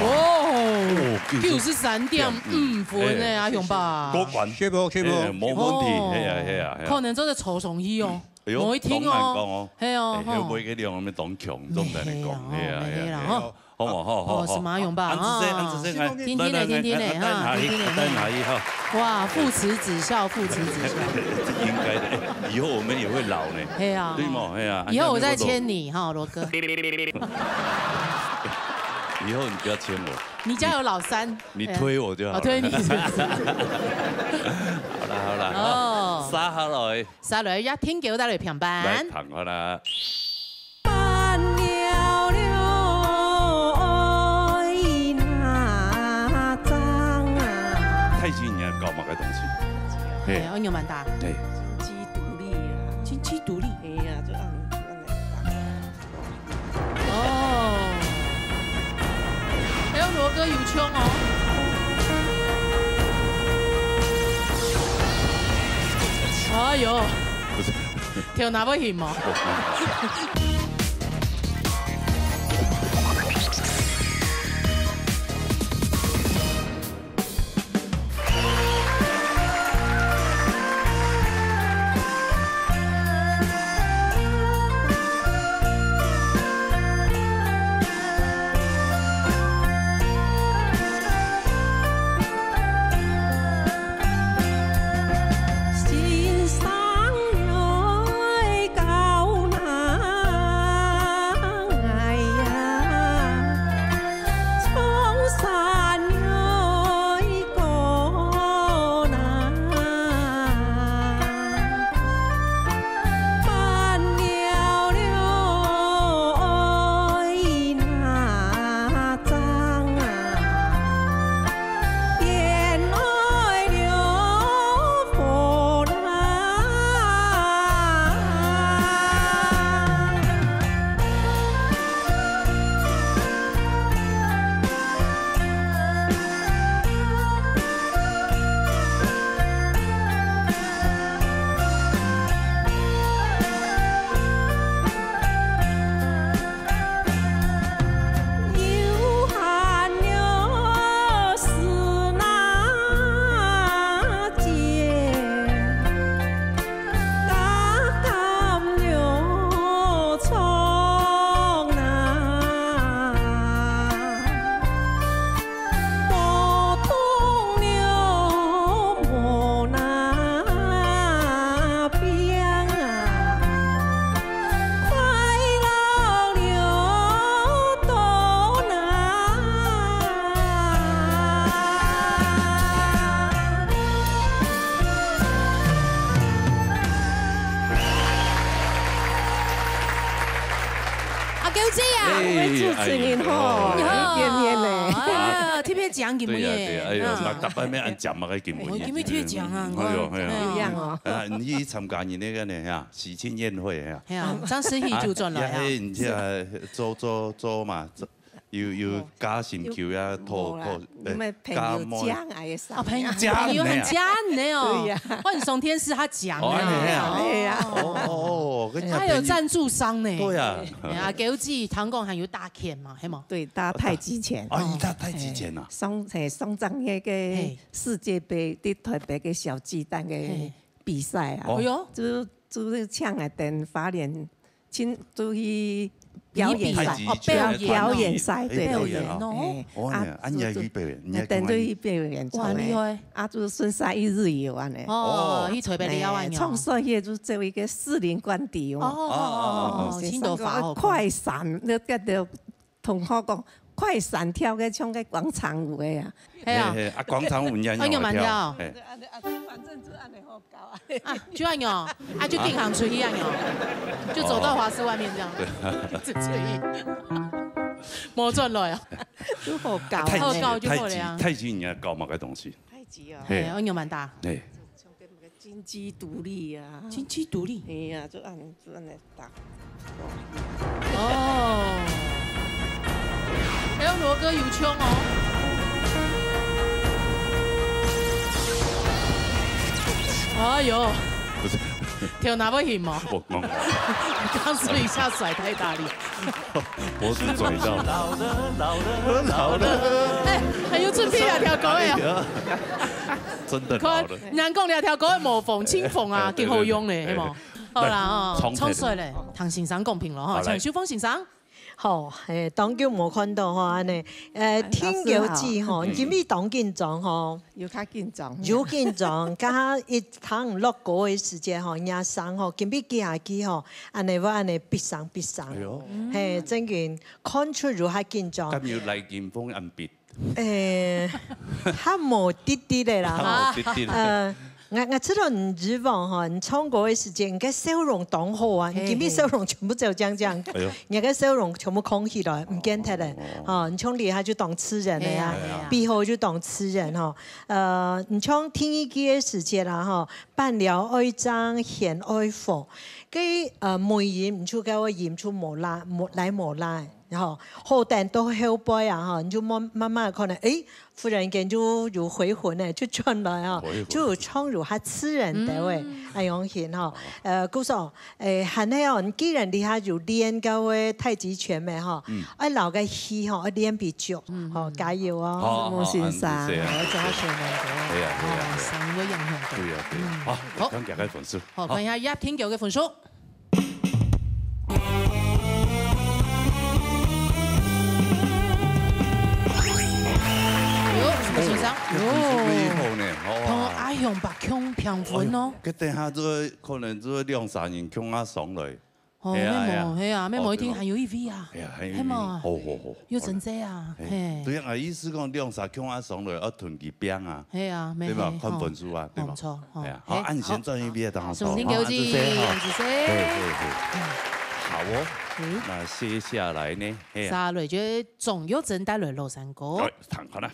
哦，93.5分咧，阿雄爸。高管，切不，冇問題，係啊。可能真係曹崇義哦，我一聽哦，係哦，要背嗰啲我咪當強中嚟講，係啊。好，是馬勇吧？啊，天天嘞，哈，等下以後。哇，父慈子孝，應該的，以後我們也會老呢。係啊，對嘛，係啊。以後我再牽你哈，羅哥。以後你不要牽我。你家有老三。你推我就好。推你。好啦。哦。沙來一天叫得嚟平板。來躺好啦。太極你要搞乜嘅東西？係，我牛蠻大。對。經濟獨立。哎呀，就按哦。還有羅哥有槍哦。哎呦。不是。跳哪不行嗎？獎見唔嘢？哎呀，嗱，特別咩按獎嘛，佢見唔嘢？我見咩貼獎啊？係啊，啊，你參加人哋個呢嚇喜慶宴會嚇。係啊，張詩怡就轉來啊。然之後做嘛，要加線橋呀，拖加摩。哦，朋友很加呢哦。萬送天是他講的。係啊。哦。他有贊助商呢。對啊。啊，叫自唐貢還有打拳嘛，係嘛？對，打太極拳。哦，打太極拳啊。雙張那個世界盃啲台北嘅小雞蛋嘅比賽啊。哦喲。就是搶來電發連，請注意。表演賽，表演賽，對表演哦。按日語表演，等對表演出來。啊，就是順沙一日遊啊呢。哦，去台北你要玩創作業就做一個士林官邸哦。哦，新頭髮。快閃，你個同學講快閃跳嘅唱嘅廣場舞嘅呀。係啊。啊，廣場舞人有跳。反正就按你好高啊。啊，就按樣，啊就定行出去按樣，就走到華師外面這樣，就這樣，冇轉來啊，都好高，好高就好了呀。太極你要搞乜嘅東西？太極啊，係，我牛蠻大。對。唱嘅那個金雞獨立啊。金雞獨立。哎呀，就按嚟打。哦。還有羅哥有槍哦。哎呦，不是，跳哪不行吗？我刚是一下甩太大力，脖子拽到。老了，哎，还有准备两条狗呀？真的老了。人讲两条狗的无缝、轻缝啊，更好用嘞，系冇？好啦哦，冲水咧，唐先生公平咯哈，陈秀峰先生。好，當叫無看到吼安尼，天橋子吼，今日當緊張吼，又較緊張，又緊張，加一趟落雨嘅時間吼，夜生吼，今日行下去吼，安尼我安尼閉上，嘿，真嘅看出如下緊張。咁要嚟劍鋒暗別。較無啲啲嘅啦，我知道你以往哈，你唱歌的時間，你嘅笑容當好啊，你今日笑容全部就這樣，你嘅笑容全部空起來，唔見得嘞。哦，你唱厲害就當詞人了呀，背後就當詞人哈。你唱聽一句嘅時間啦哈，伴了愛憎嫌愛火，佢每言唔出嘅我言出無來，然後後段都後背啊哈，你就慢慢可能忽然間就有回魂咧，就轉來啊，就唱入下詞人的位，哎樣顯哈，故說係呢哦，既然你下有練嗰個太極拳咩哈，留個氣哈，練比較，好加油啊，莫先生，我做下上面嘅，係啊，三個人響對啊，好，講嘅分數，好，看一下一天橋嘅分數。先生，同阿雄白強平分咯。佢等下做可能做2、3年強啊上來。哦，係啊，咩每天還有一位啊。係啊，係嘛。好。有真濟啊。對啊，意思講2、3強啊上來，要囤幾餅啊。係啊，對嘛，看分數啊，對嘛。冇錯。係啊，好，按先轉一邊當首先叫字，好哦。那接下來呢？下來就仲有陣帶來羅山歌。彈下啦。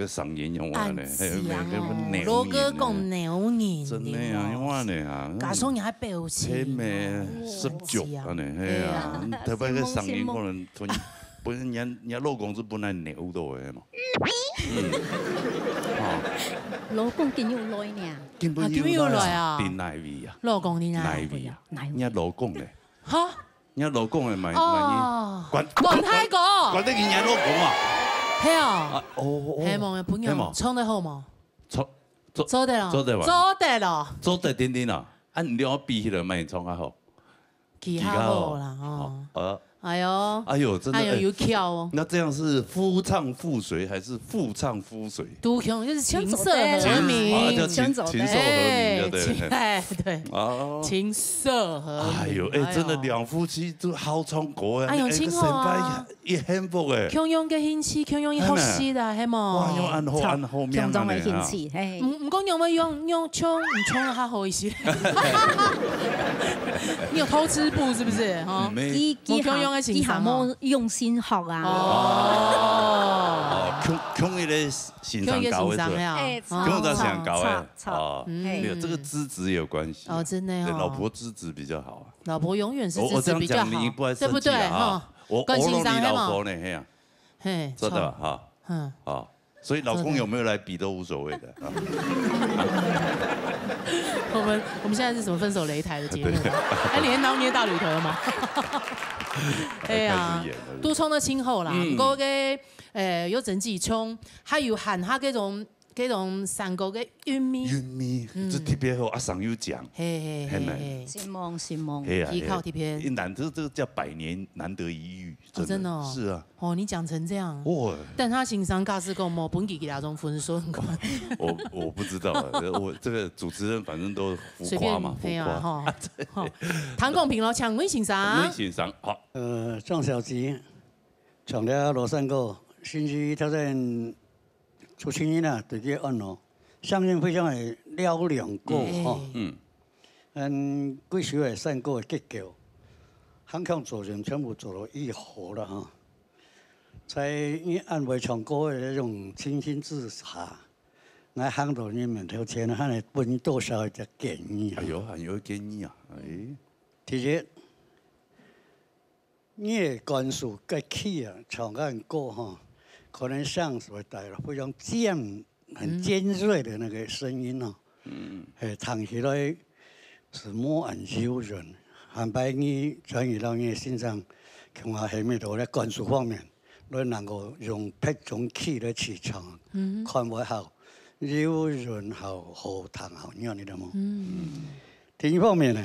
上演用啊呢，罗哥讲牛年，真的啊，用啊呢啊，加上人还表情，咩19啊呢，係啊，特別個上演可能本身人老公是本來牛到嘅嘛，老公見要來呢，見要來啊，變奶味啊，老公你奶味啊，人老公咧，嚇，人老公係咪？哦，滾太過，滾得見人老公啊。係啊，係望嘅朋友唱得好冇？做得了，做得完，做得了，做得点点啊！啊，你两个比迄个卖创较好，技巧好啦哦。哎呦，哎呦，真的，有巧哦。那这样是夫唱妇随还是妇唱夫随？都可就是琴瑟和鸣，琴瑟和鸣，对哎对，哦，琴瑟和鸣。哎呦，哎，真的两夫妻都好唱歌哎，哎呦，真好啊！一幸福哎，强用嘅兴趣，强用一好事啦，系冇？哇，用按好面啊！强用嘅兴趣，嘿。唔讲用咩用冲，唔冲的较好一些。你有偷吃步是不是？哈，伊下冇用心学啊！哦，强一个欣赏高的做，强在想高的哦，没有这个资质也有关系哦，真的哦，老婆资质比较好啊，老婆永远是资质比较好，对不对？哈，我欣赏老婆呢，嘿呀，嘿，真的哈，嗯，啊，所以老公有没有来比都无所谓的。我们现在是什么分手擂台的节目？哎，你还捏大驴腿了吗？哎呀，都冲得清后啦，不过个有整几冲，还有喊他这种三个嘅韵味，这特别好，阿上有讲，嘿，心梦，依靠特别，难得这个叫百年难得一遇，真的，是啊，哦，你讲成这样，哦，但他欣赏尬是跟我本给他种分数很高，我不知道，我这个主持人反正都浮夸嘛，浮夸哈，唐贡平咯，抢问欣赏，好，庄小吉，唱了罗山歌，星期挑战。出青音啊，直接按咯，相信非常的嘹亮歌吼。几首的山歌的结构，汉腔做人全部做到一和了哈。在你安慰唱歌的那种清新之下，我喊到你们头前，喊来问多少的建议。哎呦，很有建议啊！哎，第一，你的关注该起啊，唱个歌哈。可能像所带了非常很尖锐的那个声音哦，唱起来是莫安柔润，汉白你转移到你身上，从我下面头在关注方面，你能够用这种气来去唱，看会好柔润好好弹好，你知道吗？第二方面呢，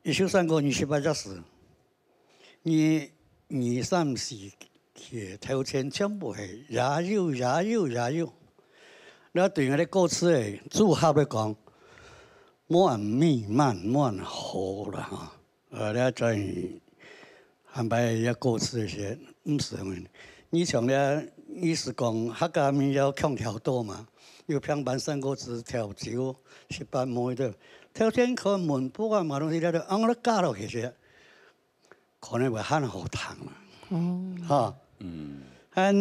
一首山歌28小时，你3、4嘅头前全部系ရာ悠，那对我哋歌词嘅组合嚟讲，莫按密慢，莫按好啦哈。你再安排一歌词些，唔是咁。你唱咧，你是讲客家民谣腔调多嘛？有平板山歌词调少，18模的。头前可门不管马东西咧，按我加落去些。可能会很好听啦，哈，按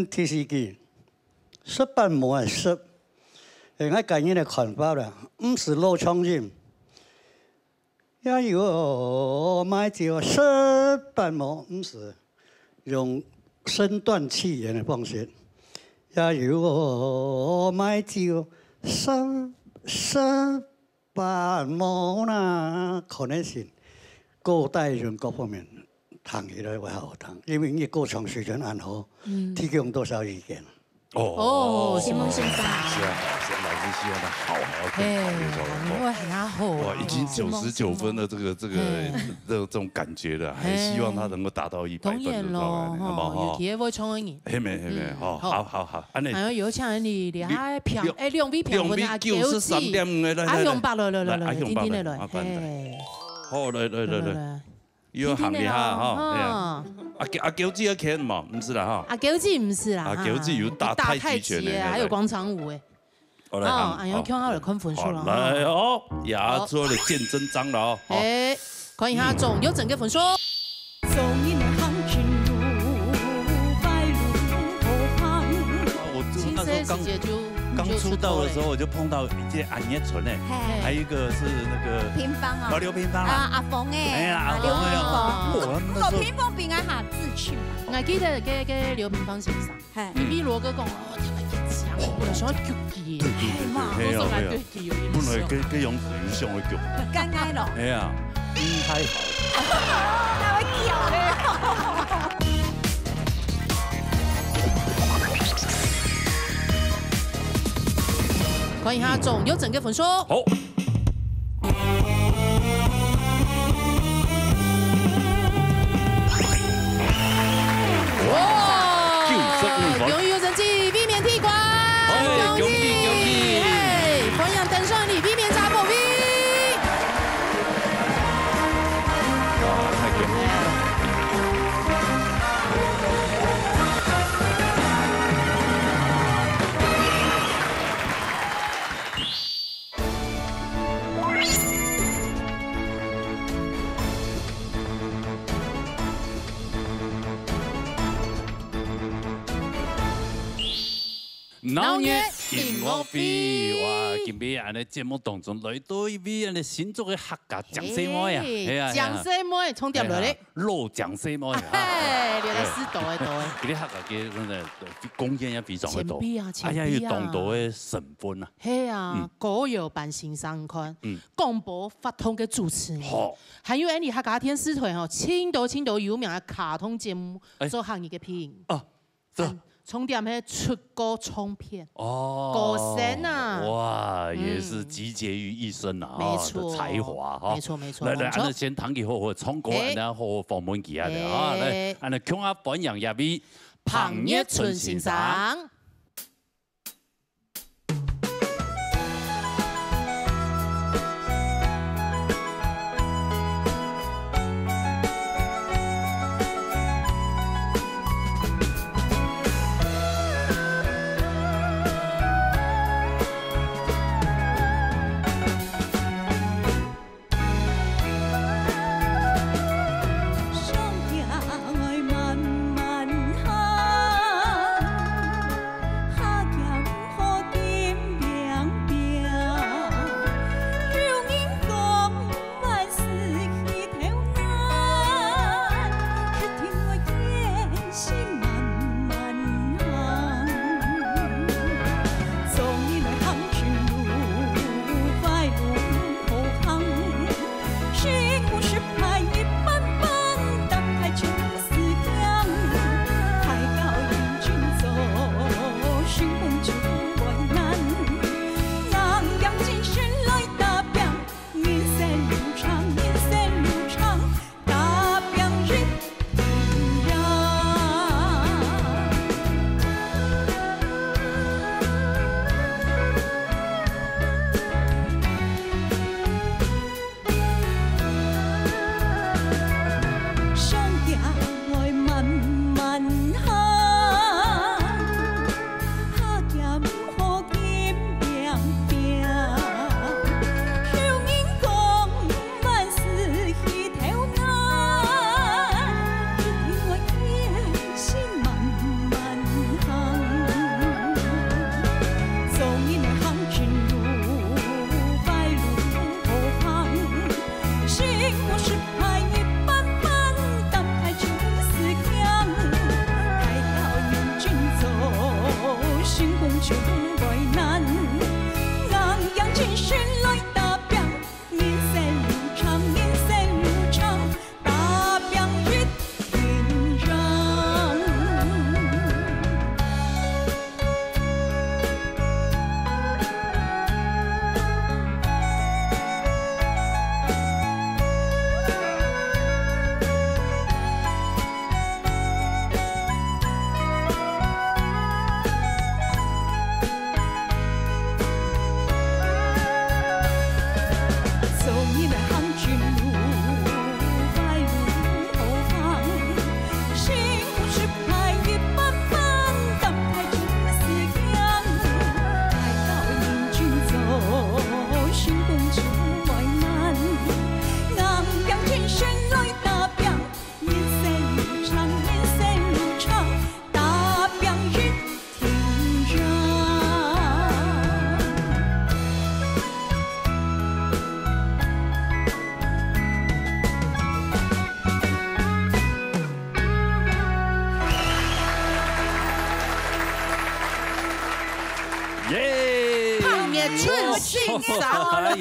第四句，18模系10，我个人的看法啦，唔是老唱人，也有买就18模，唔是用身段气言的方式，也有买就18模啦，可能性。各代人各方面弹起来会好弹，因为你歌唱水准很好，提供多少意见？新梦先生，是啊，老师希望他好听，因为很好。哇，已经99分的这种感觉了，还希望他能够达到100分的状态，好不好？有机会冲你。黑妹，好，安尼。还有有请你厉害票，2位票，我们阿93.5的，阿勇8来，听听来，好来，又行一下哈，阿九子要看嘛？不是啦哈，阿九子不是啦，阿九子有打太极拳还有广场舞哎。好来，哎呀，看好了，看分数了。来哦，亚洲的见真章了哦。哎，看一下总有整个分数。我那时候刚出道的时候，我就碰到一件暗夜纯哎，还有一个是那个乒乓啊，刘乒乓啊，阿峰哎呀，刘乒乓，刘乒乓比俺哈自去嘛。我记得给刘乒乓欣赏，比罗哥讲哦，他们演强，我就想叫佢，係嘛，本來嘅用語上去叫，梗係咯，係啊，太好，那會叫咧。欢迎他总有整个粉说。好。哇！95分，永远有成绩，V 面踢馆。恭喜恭喜！欢迎登上你 V 面查破 V。哇，太强了！闹热音乐会，哇！今日安尼节目当中来到一位安尼新竹的客家蒋师妹啊，系啊，蒋师妹充点落咧，老蒋师妹啊，你来师道的道的，佢啲客家嘅真係貢獻也非常的多，哎呀，要當到嘅成分啊，係啊，歌謠版欣賞看，廣播發通嘅主持人，還有你客家電視台吼，青島有名嘅卡通節目做行業嘅片啊，重點係出歌唱片哦，歌星啊，哇，也是集結於一身啊，沒錯，才華哈，沒錯，來，安尼先談起好唱歌，然後訪問佢啊，來，安尼強下歡迎入邊彭一春先生。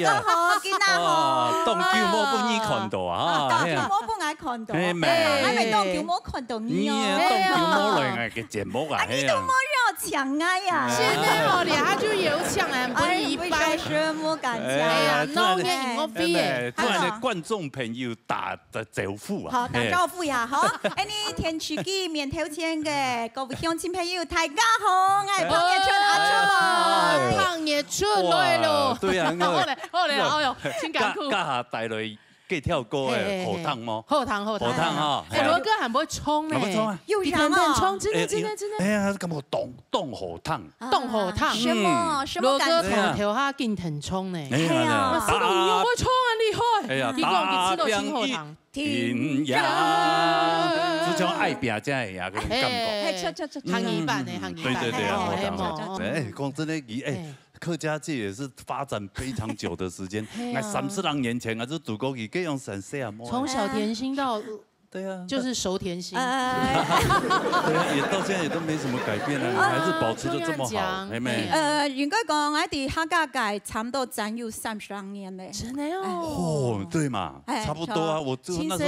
哎呀，當舅母不易看到啊！當舅母不愛看到，係咪當舅母看到你哦？當舅母類嘅節目啊，你都冇讓我搶啊呀！現在哦，他就有搶啊，不一什么感觉？哎呀，弄点我飞耶！突然的观众朋友打的招呼啊！好，打招呼呀，好，哎，你天池记面头前嘅各位乡亲朋友，大家好，我係胖野春阿春。胖野春來咯！對啊，好嘞，哎呦，真艱苦。家下帶來計跳歌嘅河湯麼？河湯哈！哎，羅哥還不會沖呢？還不沖啊？有人啊！沖，真的。哎呀，咁我凍河湯。凍河湯。什麼羅哥感覺？頭下勁騰沖呢？係啊，這個又會沖啊，厲害！哎呀，打邊一天涯，就像愛拼才會呀，嗰種感覺。行一半呢，行一半。對啊，哎，講真的，客家這也是發展非常久的時間。那30年前啊，就祖國已經用神社啊，從小甜心到。对啊，就是熟甜心。对啊，也到現在也都沒什麼改變啊，還是保持得這麼好，係咪？應該講我哋客家界差唔多佔有32年嘞。真的哦。哦，對嘛，差不多啊。我就那時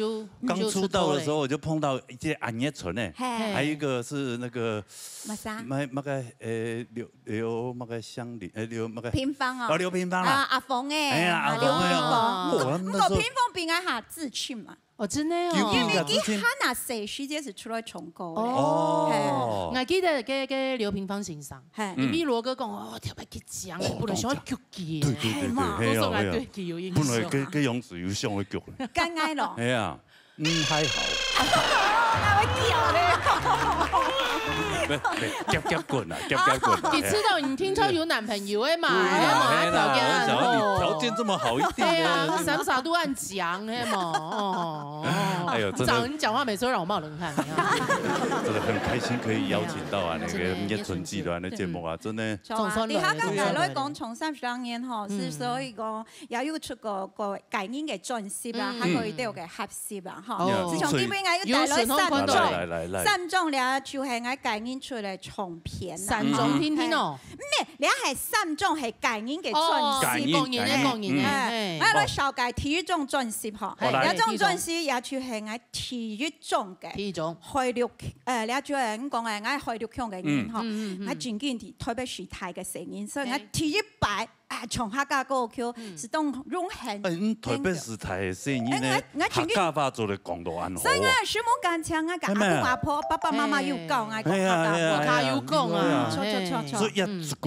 候剛出道的時候，我就碰到一些安葉純誒，還有一個是那個那個劉那個香梨劉那個平芳啊。哦，劉平芳啦。阿鳳誒。哎呀，阿鳳誒。不過平芳比我下自信嘛。哦，真的哦，因為佢他那誰時間是出來重歌的。哦，我記得給劉平芳先生，你比羅哥講，哦，特別去講，不能想腳記，對嘛，多數係對佢有印象。本來給楊子瑜上去腳。梗係咯。係啊，還好。那會叫咧。夾棍啊，夾棍。你知道你聽說有男朋友誒嘛？條件這麼好一點。對啊，啥啥都按講誒嘛。哦。哎呦，真的。你講話每次都讓我冒冷汗。真的很開心可以邀請到啊，那個葉純集團的節目啊，真的。你客家界來講，從32年後，是所以講也要出個介演嘅專輯啦，還可以都有嘅合輯啦，嚇。自從基本我要帶來3種咧，就係我介演出嚟唱片。3種聽聽哦。咩？你係3種係介演嘅專輯。講演。我來紹介第一種專輯嚇，有種專輯也就係我第一種嘅。第一種。海陸你就係咁講嘅，我係海陸腔嘅演嚇，我轉見台北市台嘅聲音，所以我第一擺唱客家歌曲是當永恆。台北市台嘅聲音咧，客家話做嚟講到安好。所以我係冇間唱啊，阿公阿婆、爸爸媽媽要講啊，講客家話，他要講啊，錯。所以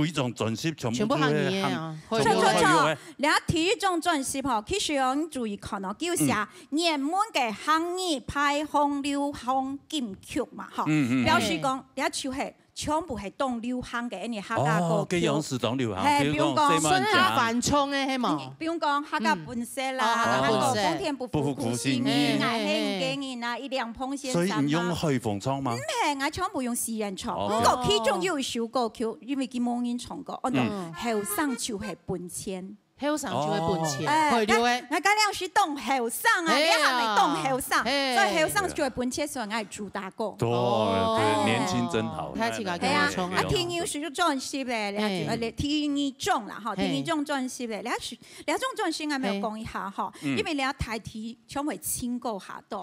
幾種專輯全部行嘢啊，錯。你第一種專輯嗬，其實要注意看哦，叫寫熱門嘅行業排行流行金曲嘛，嗬，表示講你就係。全部係當流行嘅，啲客家歌曲。幾樣是當流行，比如講新下繁衝嘅係嘛？比如講客家本色啦，客家豐田不負苦心人，愛興嘅人啊，一兩捧先生啊。所以唔用海鳳唱嗎？唔係，我全部用私人唱。不過其中有一首歌曲，因為佢冇人唱過，我講後生就係本錢。後生就會本錢，係對嘅。我講兩是當後生啊，你係咪當後生？所以後生就會本錢，所以我係主打歌。對，年輕真好。係啊，我聽有時專輯咧，你聽一種啦，嚇，聽一種專輯咧，你一種專輯我咪有講一下嚇，因為你有台題將會清歌下多。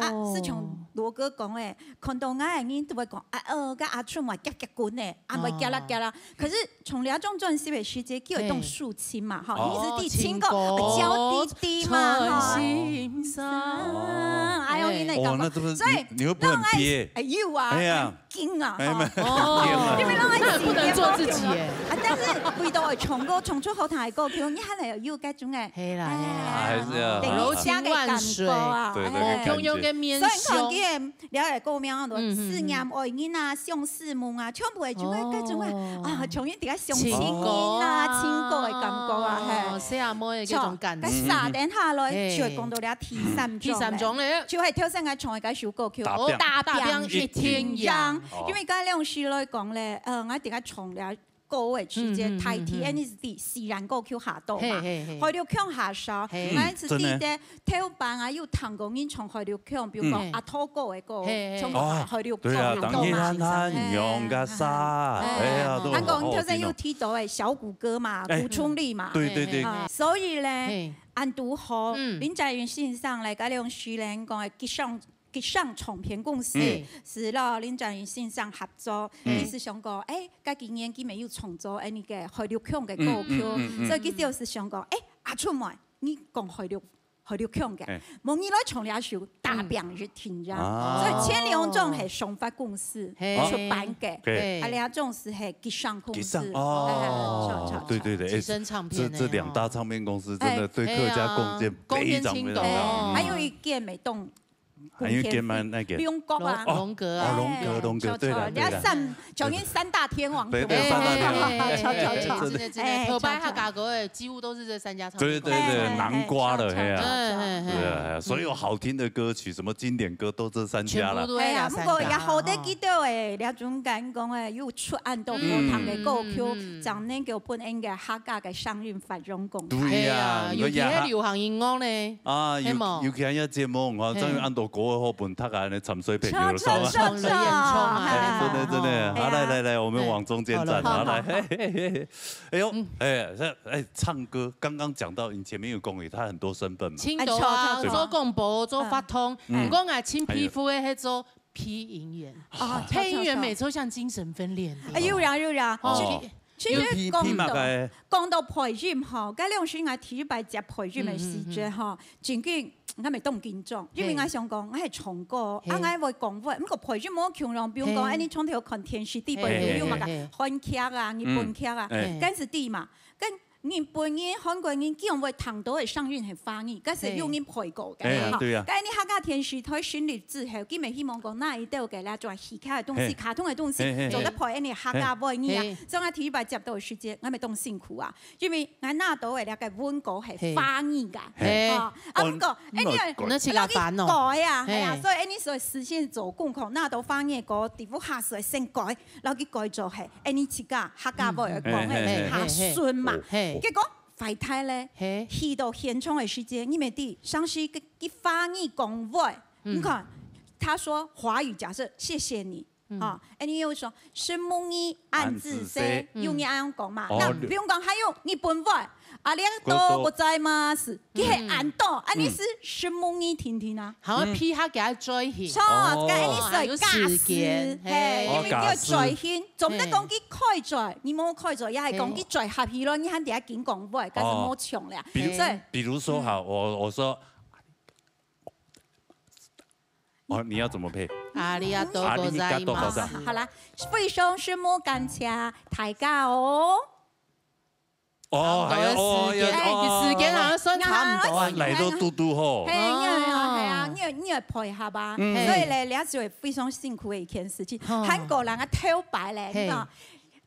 啊，是從羅哥講咧，看到我嘅人都會講，個阿春話夾管咧，咪夾啦。可是從你一種專輯嘅時節，叫佢當抒情嘛，嚇。你是第情歌，嬌滴滴嘛，哎呦，你那個，所以你會不能憋，有啊，驚啊，因為那不能做自己耶。但是為到唱歌唱出好聽嘅歌曲，你係嚟有嗰種嘅，係啦，還是要柔情萬水，擁有嘅面胸。所以看見了解歌名多思念愛人啊，相思夢啊，全部係種嘅嗰種嘅啊，從一啲嘅相情人啊，情歌嘅感覺啊。四阿妹嘅嗰種感覺。咁3下來就係講到你第三種咧，就係頭先我唱嘅嗰首歌曲《大病一天陽》，因為嗰兩首來講咧，我點解唱咧？歌嘅之間台題 ，NSD 自然歌曲下多嘛，海陸腔下少。我一次記得頭班啊，有彈過演唱海陸腔，比如講阿拖歌嘅歌，唱海陸腔下多嘛。香港頭先有提到嘅小古歌嘛，古春麗嘛，所以咧，按拄好林在雲先生嚟嗰兩首咧講嘅吉祥吉上唱片公司是咯，恁在线上合作，意思想讲，甲今年佢没有创作那个海陆腔嘅歌曲，所以佢就是想讲，阿春妹，你讲海陆腔嘅，冇你来唱两首大表日听着，所以前两种系商发公司出版嘅，两种是系吉上公司。对，吉生唱片，这2大唱片公司真的对客家贡献非常非常大。还有一件没动。还有给蛮那个龙哥啊，龙哥啊，龙哥，对了，对了，九年3大天王，对，3大天王，真的，可白客家歌几乎都是这3家唱片，对，南瓜了，嘿啊，对，所有好听的歌曲，什么经典歌都这3家了，哎呀，不过也好得记到诶，两种讲诶，有出按到歌堂嘅歌曲，就那个本应嘅客家嘅商运繁荣共。对呀，尤其喺流行音乐呢，尤其喺一节目，我终于按到歌。好本他啊，那沉水平有上啊，真的，好来，我们往中间站，好来，哎呦，唱歌，刚刚讲到你前面有讲他很多身份嘛，青岛啊，做广播，做发通，我爱青皮肤的迄做配音员，配音员每周像精神分裂，有啦，其实讲到培训吼，嗰兩時我提白接培訓嘅時節吼，真緊我咪當緊張，因為我想講我係唱歌，我會講話，唔過培訓冇強人，比如講，你從頭看電視啲培訓嘛個韓劇啊、日本劇啊，嗰是啲嘛，跟日本人、韓國人叫我談到嘅上運係翻譯，嗰是用人配過嘅，嚇。咁你客家電視台選立之後，佢咪希望講那一度嘅咧做戲劇嘅東西、卡通嘅東西，做得配你客家話語啊。所以我提白接到嘅時節，我咪當辛苦啊，因為我拿到嘅咧個文稿係翻譯㗎，啊唔過，你改啊，係啊，所以你所以事先做功課，拿到翻譯個地方下水先改，然後佢改做係你自家客家話嘅講係下順嘛。結果快睇咧，去到現場嘅時間，因為啲上司佢翻譯講話，你看他說華語假設謝謝你啊，你又說是母語按字寫，用你按樣講嘛，那不用講，還有日本話。啊，兩多ございます，佢係按到，啊你是什麼語聽聽啊？好，批下給他追起。錯，咁你是駕駛，係因為叫追起，做唔得講佢開追，你冇開追，也係講佢追合起咯，你肯定係見講話，但是冇唱咧。比如說好，我說，你要怎麼配？ありがとうございます。好啦，非常是冇感謝大家哦。時間好像算差唔多啊，嚟到嘟吼。係啊，你要配合吧，所以咧，你係非常辛苦嘅一件事情。韓國人嘅頭擺咧，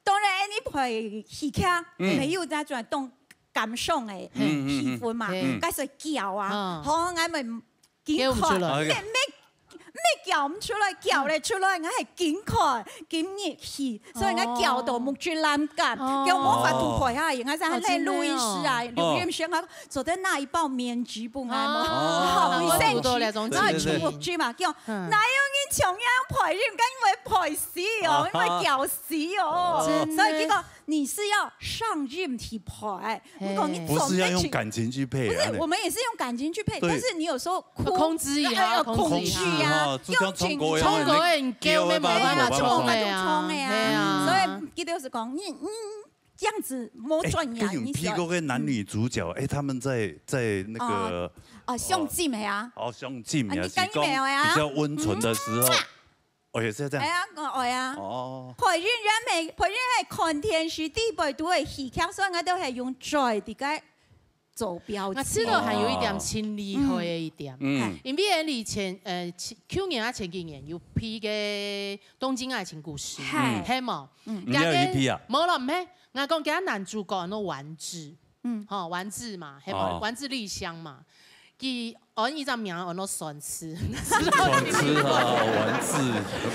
當然你配戲劇，沒有在做動感傷嘅氣氛嘛，嗰時叫啊，好我咪見佢咩叫唔出來，叫你出來，我係見佢見熱氣，所以我叫到目珠攬緊，叫冇法度陪下，而家在錄音室啊，錄音室我做得那一包面紙本啊，好衛生紙，然後出目珠嘛，叫哪有人長樣陪，人家會陪死哦，因為叫死哦，所以結果你是要上任去陪，不是要用感情去配，不是，我們也是用感情去配，但是你有時候控制呀，恐懼呀。用情衝過人叫咩冇辦法衝嘅啊！所以記得是講你這樣子冇專業。跟你 P 過嘅男女主角，他們在那個相姊妹啊，相姊妹啊，是講比較溫存的時候，也是這樣。係啊，係啊。陪人係看電視啲背都係戲劇，所以我都係用在啲嘅。走標，我知道係有一點親厲害嘅一點，因為你去年啊前幾年有批嘅《東京愛情故事》，係冇？你有一批啊？冇啦，唔係，我講佢男主角嗰丸子，丸子嘛，係冇？丸子麗香嘛，佢按一張名按到酸吃，酸吃啊，丸子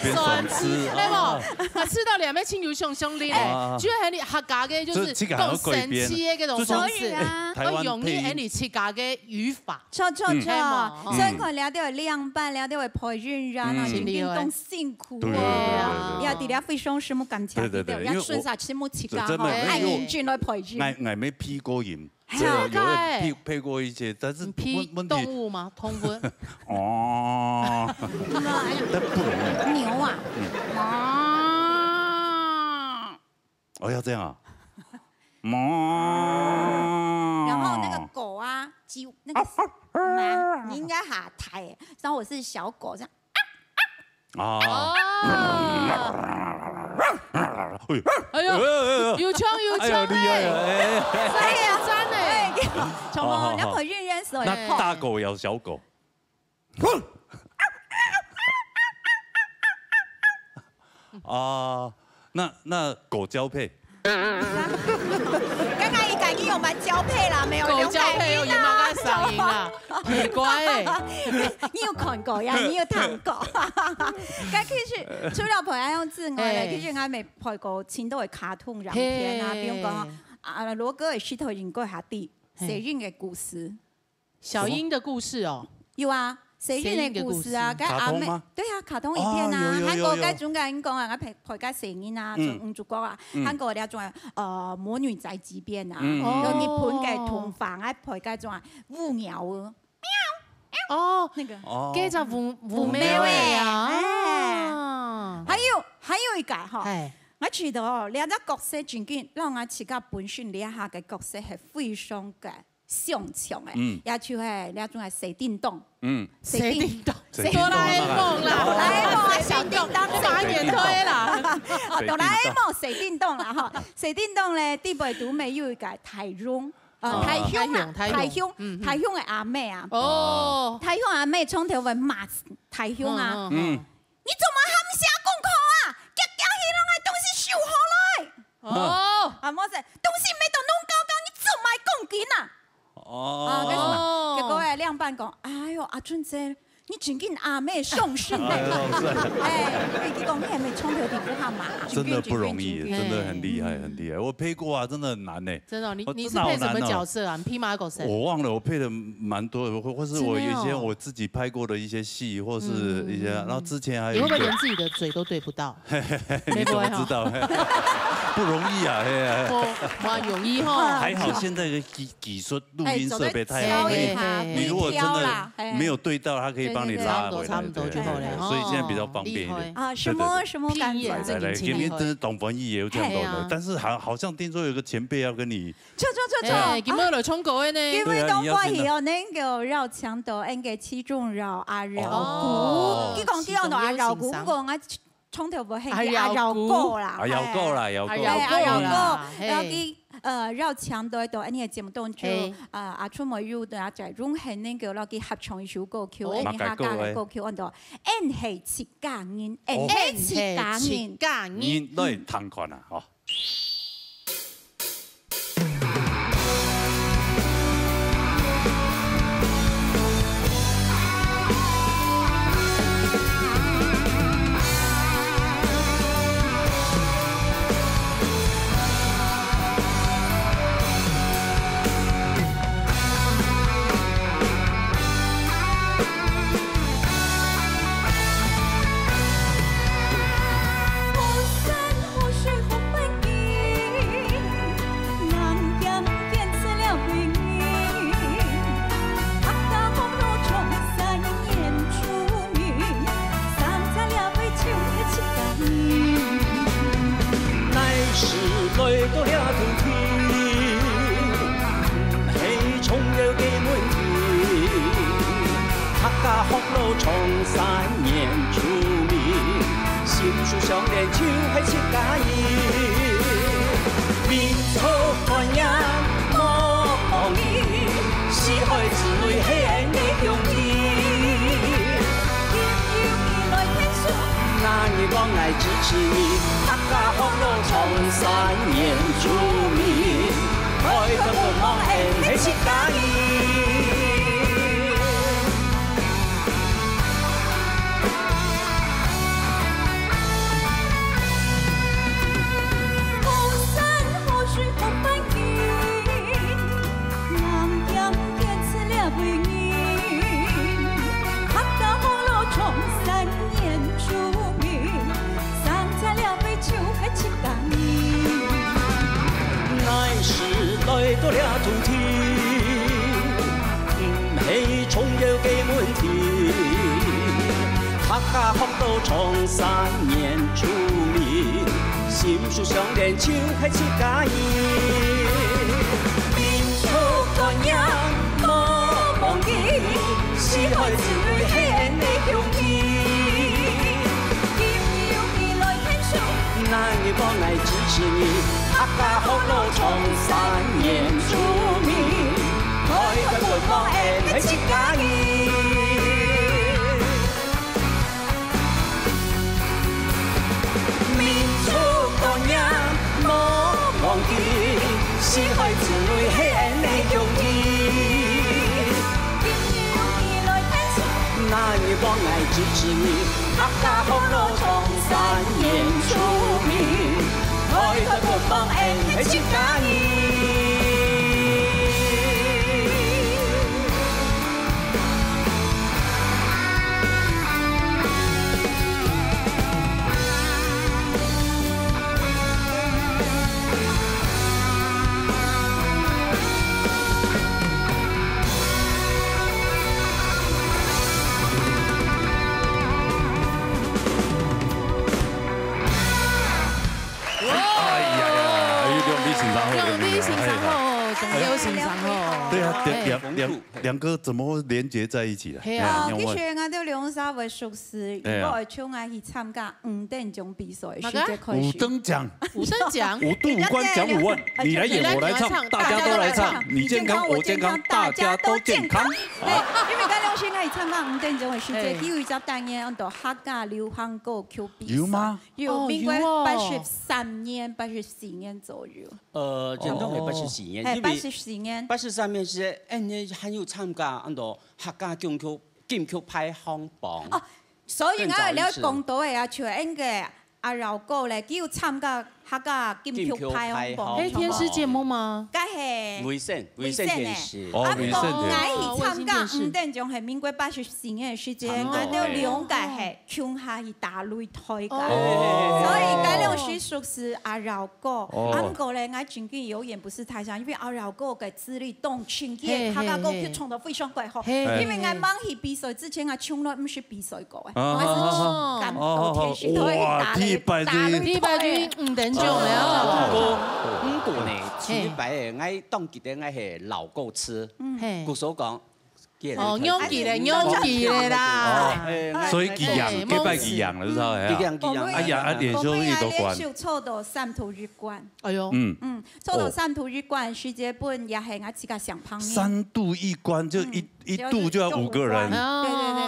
變酸吃，係冇？我吃到兩邊親友兄弟咧，主要係你客家嘅，就是講神奇嘅嗰種方式。我用啲你設計嘅語法，錯，所以佢聊到兩班，聊到培訓人啊，運動辛苦啊，要啲咧非常什麼感情，要順下什麼設計，愛認真來培訓。我未批過人。这有配过一些，但是问题动物吗？通分。哦。但不容易。牛啊。哦，要这样啊。然后那个狗啊，鸡那个你应该喊台，然后我是小狗这样。哦。哎呦，有枪有枪哎！哎呀，真哎！什么？你要可认认识我。那大狗咬小狗。啊，那狗交配。刚刚一改你有蛮交配啦，没有？狗交配有姨妈跟嗓音啦，很乖哎。你有看過呀？你有睇過？咁其實除了培養之外咧，其實我咪陪過前度嘅卡通影片啊，比如講啊羅哥嘅石頭人過下地，誰人嘅故事？小英的故事哦，有啊。誰人的故事啊？跟阿妹，對啊，卡通影片啊，韓國嘅總嘅講啊，我陪個成員啊，從中國啊，韓國嘅種魔女宅急便啊，有日本嘅同房啊，陪個種烏鳥啊，喵，哦，那個，叫做烏妹妹啊，還有一個哈，我覺得哦，兩個角色真緊，讓我自家本身兩下嘅角色係非常嘅。上場嘅，也就係呢一種係蛇電動，蛇電動，哆啦 A 夢啦，哆啦 A 夢啊，小叮當，快點推啦，哆啦 A 夢蛇電動啦，嗬，蛇電動咧，第八度咪有一個台中，台兄啊，台兄嘅阿妹啊，哦，台兄阿妹從頭會罵台兄啊，你做乜冚寫功課啊？夾起兩個東西收好來，哦，啊冇事，東西沒到弄高高，你做乜講緊啊？哦，結果亮班講，哎呦，阿春姐，你真跟阿妹上身嘞！哎，你講你係咪從頭皮膚下嘛？真的不容易，真的很厲害，很厲害。我配過啊，真的很難呢。真的，你是配什麼角色啊？你匹馬狗誰？我忘了，我配的蠻多的，或是我以前我自己拍過的一些戲，或是一些，然後之前還有。你會不會連自己的嘴都對不到？你怎麼知道？不容易啊，哇，泳衣哈。還好現在的技術錄音設備太好，你如果真的沒有對到，它可以幫你拉回來。差不多就好了，所以現在比較方便一點。啊，什麼感覺？來，今天真是懂翻譯也有這樣的，但是好像聽說有個前輩要跟你。錯，今日來衝過嘅呢？因為當關係有那個繞牆度，那個其中繞阿繞鼓，佢講啲我阿繞鼓講我。從頭不起，阿繞歌啦，繞歌，然後啲繞牆度度，呢個節目當中，阿春梅要對阿仔融合呢個，攞啲合唱一首歌曲，呢客家嘅歌曲，按度演戲切家人，演戲切家人，都係彈看啊，嗬。來到了冬天，唔係重要嘅問題。客家福到長三年出名，心術相連就係自家意。民族多年無忘記，是愛子女獻的勇氣。那你幫我支持你，客家福路從3年出名，開個門幫人係自家意。民族多年無忘記，是愛子女係人的勇氣。那你幫我支持你，客家福路從3年出名，開個門幫人係自家意。对啊，两个怎么连接在一起了？其實我都兩三位熟識，如果我唱我去參加5等獎比賽，世界開始。5等獎，5等獎，5度5關獎5萬，你來演我來唱，大家都來唱，你健康我健康，大家都健康。因為嗰兩時我去參加5等獎嘅世界紀錄集單嘅，我到客家流行歌曲比賽。有嗎？有，民國83年、84年左右。正統係84年，係84年。83年是還有參加客家金曲排行榜。哦，所以我哋了講到嘅啊，像嗰個阿柔哥咧，佢要參加客家金曲排行榜。係電視節目嗎？梗係。衛星電視。我去參加5等獎係民國84年嘅時節，我哋兩屆係唱下去打擂台㗎，所以嗰兩時屬是阿柔哥。不過咧，我曾經有演不是太像，因為阿柔哥嘅資歷動情嘅客家歌曲唱得非常鬼好。因為我忙去比賽之前，我從來唔是比賽過嘅，我係感到電視台打擂台。5等獎了。不過呢，前擺嘅我當記得我係老歌詞，故所講。哦，擁記咧啦，所以寄養，幾擺寄養啦，知道係啊？哎呀，連續一道關。我抽到3圖日冠。哎呦，抽到3圖日冠，世界本也係我自己上旁邊。3度1關就一度就要5個人。對，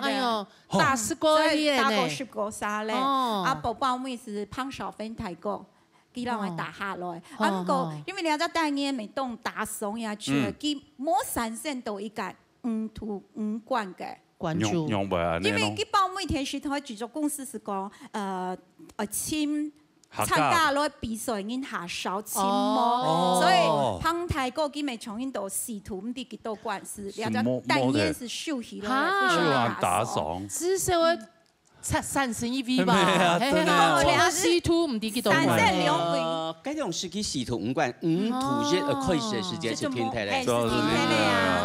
哎呦，大師哥咧，大過10個沙咧。阿寶寶妹是胖小芬太過。佢讓我打下來，不過因為你有隻單嘢未當打上呀，去佢冇產生到一個5圖5冠嘅關注。因為佢包每天是台製作公司是講簽參加來比賽已經下手簽麼，所以胖太哥佢未重新到4圖唔知幾多冠是，有隻單嘢是秀起來非常打爽。至少31V 吧，我哋4圖唔知幾多冠。嗰種是佢4圖5冠，5圖日開始嘅時間是天體咧，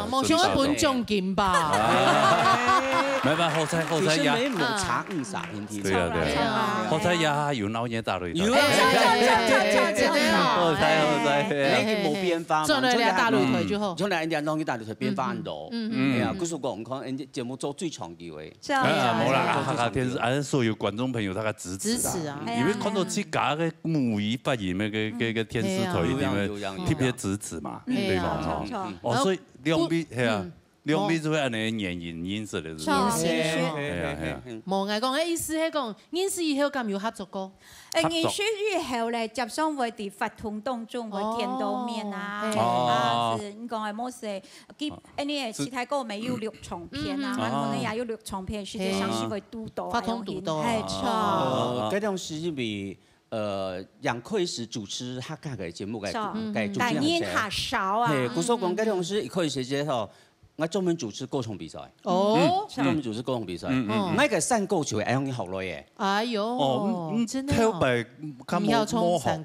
冇上一本獎金吧？沒辦法，後台呀，冇差5啥天天。對啊，後台呀有鬧嘢打擂台。有，後台冇變化嘛，做嚟打擂台就好。從來人家弄去打擂台變化很多，係啊，嗰時講講人家節目做最長久嘅。冇啦，按所有觀眾朋友大家支持啊！因為看到自家嘅母語發言嘅電視台裡面特別支持嘛，對吧？哦，所以兩邊係啊，兩邊就會按你演色嚟。係啊。無嗌講，意思係講演示以後咁有合作過。演示以後咧，接上會喺發通當中會見到面啊，你講係冇事，佢呢其他歌咪有錄唱片啊，可能也有錄唱片，實際上是會督導，發通督導。係錯。嗰種是因為楊奎是主持客家嘅節目嘅主持人。演下少啊。係，故所講嗰種是一開始之後。我專門主持歌唱比賽，專門主持歌唱比賽。我個山歌就係用學來嘅。哎呦，真係。跳白咁冇學。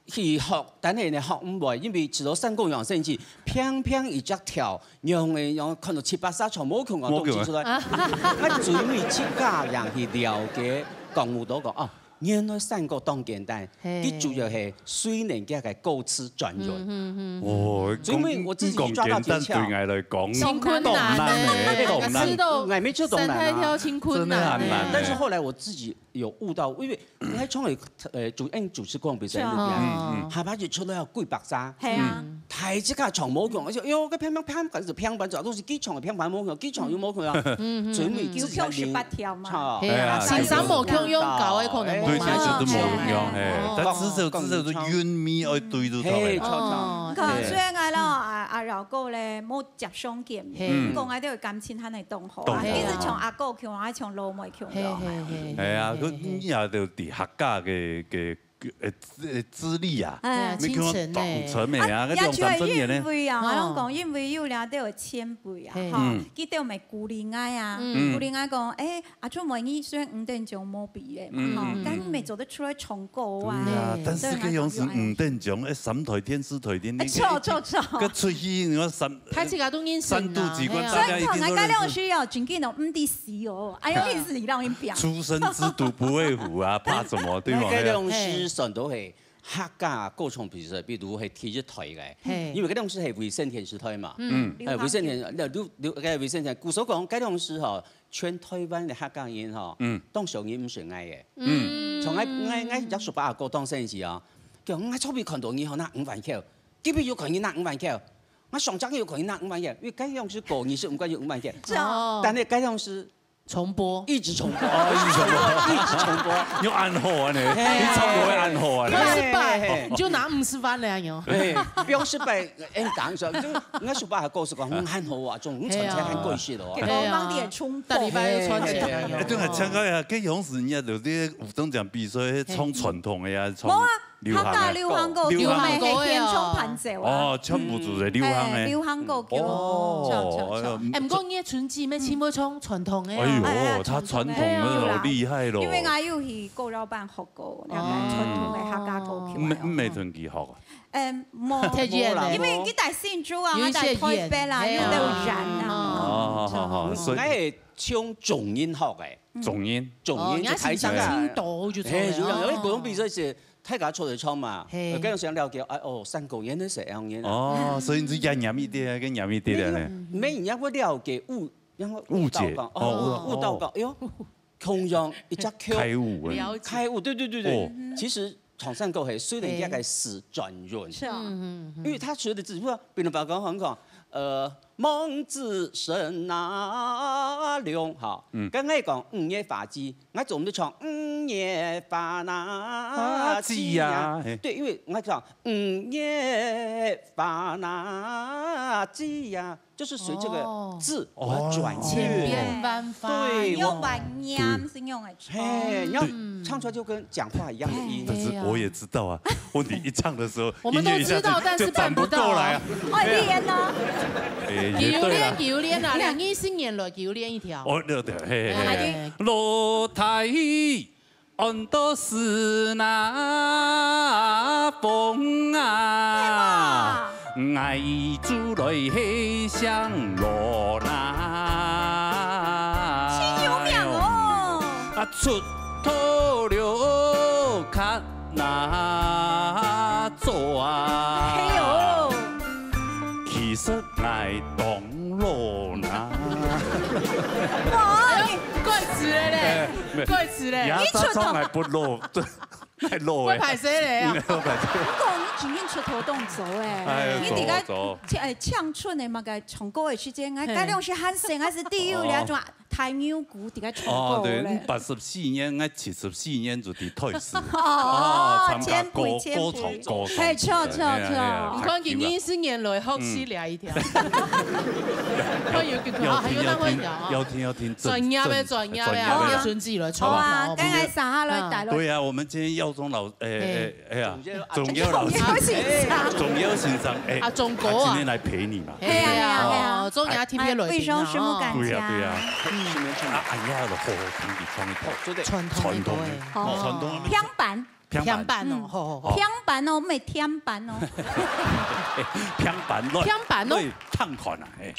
去學，但係呢學唔會，因為除咗三個樣先至，偏偏一隻跳，讓看到7、8、3場冇窮啊，動起出來。我最尾去家人去了解，講好多個哦。原來三個當簡單，佢主要係雖然嘅係高次轉潤。哦，咁我自己抓到訣竅。對我來講，清坤難誒，吃到還沒吃懂難啊，跳清坤難。但是後來我自己有悟到，因為你喺廠裡主持過比賽裏邊，下巴就出嚟有貴白沙。係啊，太即刻長冇強，而且喲個偏緊是偏板，就都是機場嘅偏板冇強，機場又冇強啊。準備自己18條嘛。係啊，前三冇強用搞嘅可能。對，其實都冇用，但至少都遠米愛對到頭嘅。佢雖然嗌啦，阿柔哥咧冇接雙劍，講嗌都要感情喺你同學，其實從阿哥強，還從老妹強咯。係啊，佢也就啲客家嘅資歷啊，你叫我當成咩啊？嗰種咁真嘅咧。因為啊，我攏講，因為有倆都有前輩啊，嚇，記得咪古靈愛啊，古靈愛講，誒，阿祖妹你雖然5點鐘冇畢業嘛，嚇，但你未做得出來唱歌啊。但是嗰樣是5點鐘，3台天4台天，錯。個出去我3度幾關，大家一定都認識。所以講，我需要盡緊到5點10哦，哎呦，意思讓人表。出生之犢不畏虎啊，怕什麼對嗎？上到係客家歌唱比賽，比如係第一台嘅，因為嗰啲係衛生電視台嘛，衛生電，故所講嗰啲係嗬，全台灣嘅客家人嗬，當上演唔算嗌嘅，從嗌118個當先時啊，叫我初邊看到你可拿5萬塊，幾邊要看你拿5萬塊，我上張要看你拿5萬塊，因為嗰樣是過你是5個月5萬塊，但係嗰樣是。重播，一直重播，一直重播，用暗號啊你，你超過會暗號啊你，失敗你就拿50萬嚟用。不用失敗，講上就我18係告訴講暗號啊，仲傳車很貴些咯。結果當地係重播，大禮拜要傳車。對啊，唱歌啊，嗰樣時人家就啲有當獎比賽唱傳統嘅呀，唱流行歌，流行歌係唱伴奏啊。哦，全部都係流行嘅。流行歌叫。誒，唔講嘢傳記咩？千妹唱傳統嘅。哎呦，他傳統嘅好厲害咯。因為我要去歌老闆學過，傳統嘅客家歌曲。咩同佢學啊？冇，因為佢大新竹啊，我大台北啦，有得人啊。我係唱重音學嘅。重音就台上青島就唱。有啲嗰種比賽是。睇下出嚟唱嘛，跟住想了解，哦，三個人都係咁樣。哦，所以你就嚴一啲，跟嚴一啲咧。沒人家會了解誤解，誤導講，哎呦，同樣一隻開悟開悟，對。其實唱山歌係雖然一個是轉潤，因為他學的字，比如講香港，孟子神那龍，好，跟我講5月法基，我做唔到唱5月法那基呀，對，因為我講5月法那基呀，就是隨這個字而轉千變萬化，對，用白音是用來唱，然後唱出來就跟講話一樣的音。但是我也知道啊，問題一唱的時候，我們都知道，但是辦不到來啊。練啊！九練啊，2億4年了，九練一條。哦，對，羅太安多斯那風啊，愛珠來黑香羅那。真有名哦！啊，出頭了卡那做啊！嘿呦！其實愛當羅那。哇！怪詞咧，怪詞咧。你出頭係不落，太落嘅。會排誰嚟啊？不過你真正出頭動作誒，你哋個唱出嚟嘛個唱歌嘅時間，我嗰種是喊聲還是第二兩種太牛鼓啲個唱歌咧。哦，對，84年，我74年就啲退士。前輩，係錯。你看佢24年來學習了一條。要聽。專業嘅，要順治來唱。哇，梗係撒下來大陸。對啊，我們今天耀宗老，總耀老師，總耀先生，阿仲哥啊，今天來陪你嘛。係啊，中亞 TV 來為什麼是不敢講？對啊。哎呀，好聽啲唱一套，傳統。偏板。偏板哦，好，偏板哦，唔系天板哦，偏板乱，偏板哦，唱款啊，哎。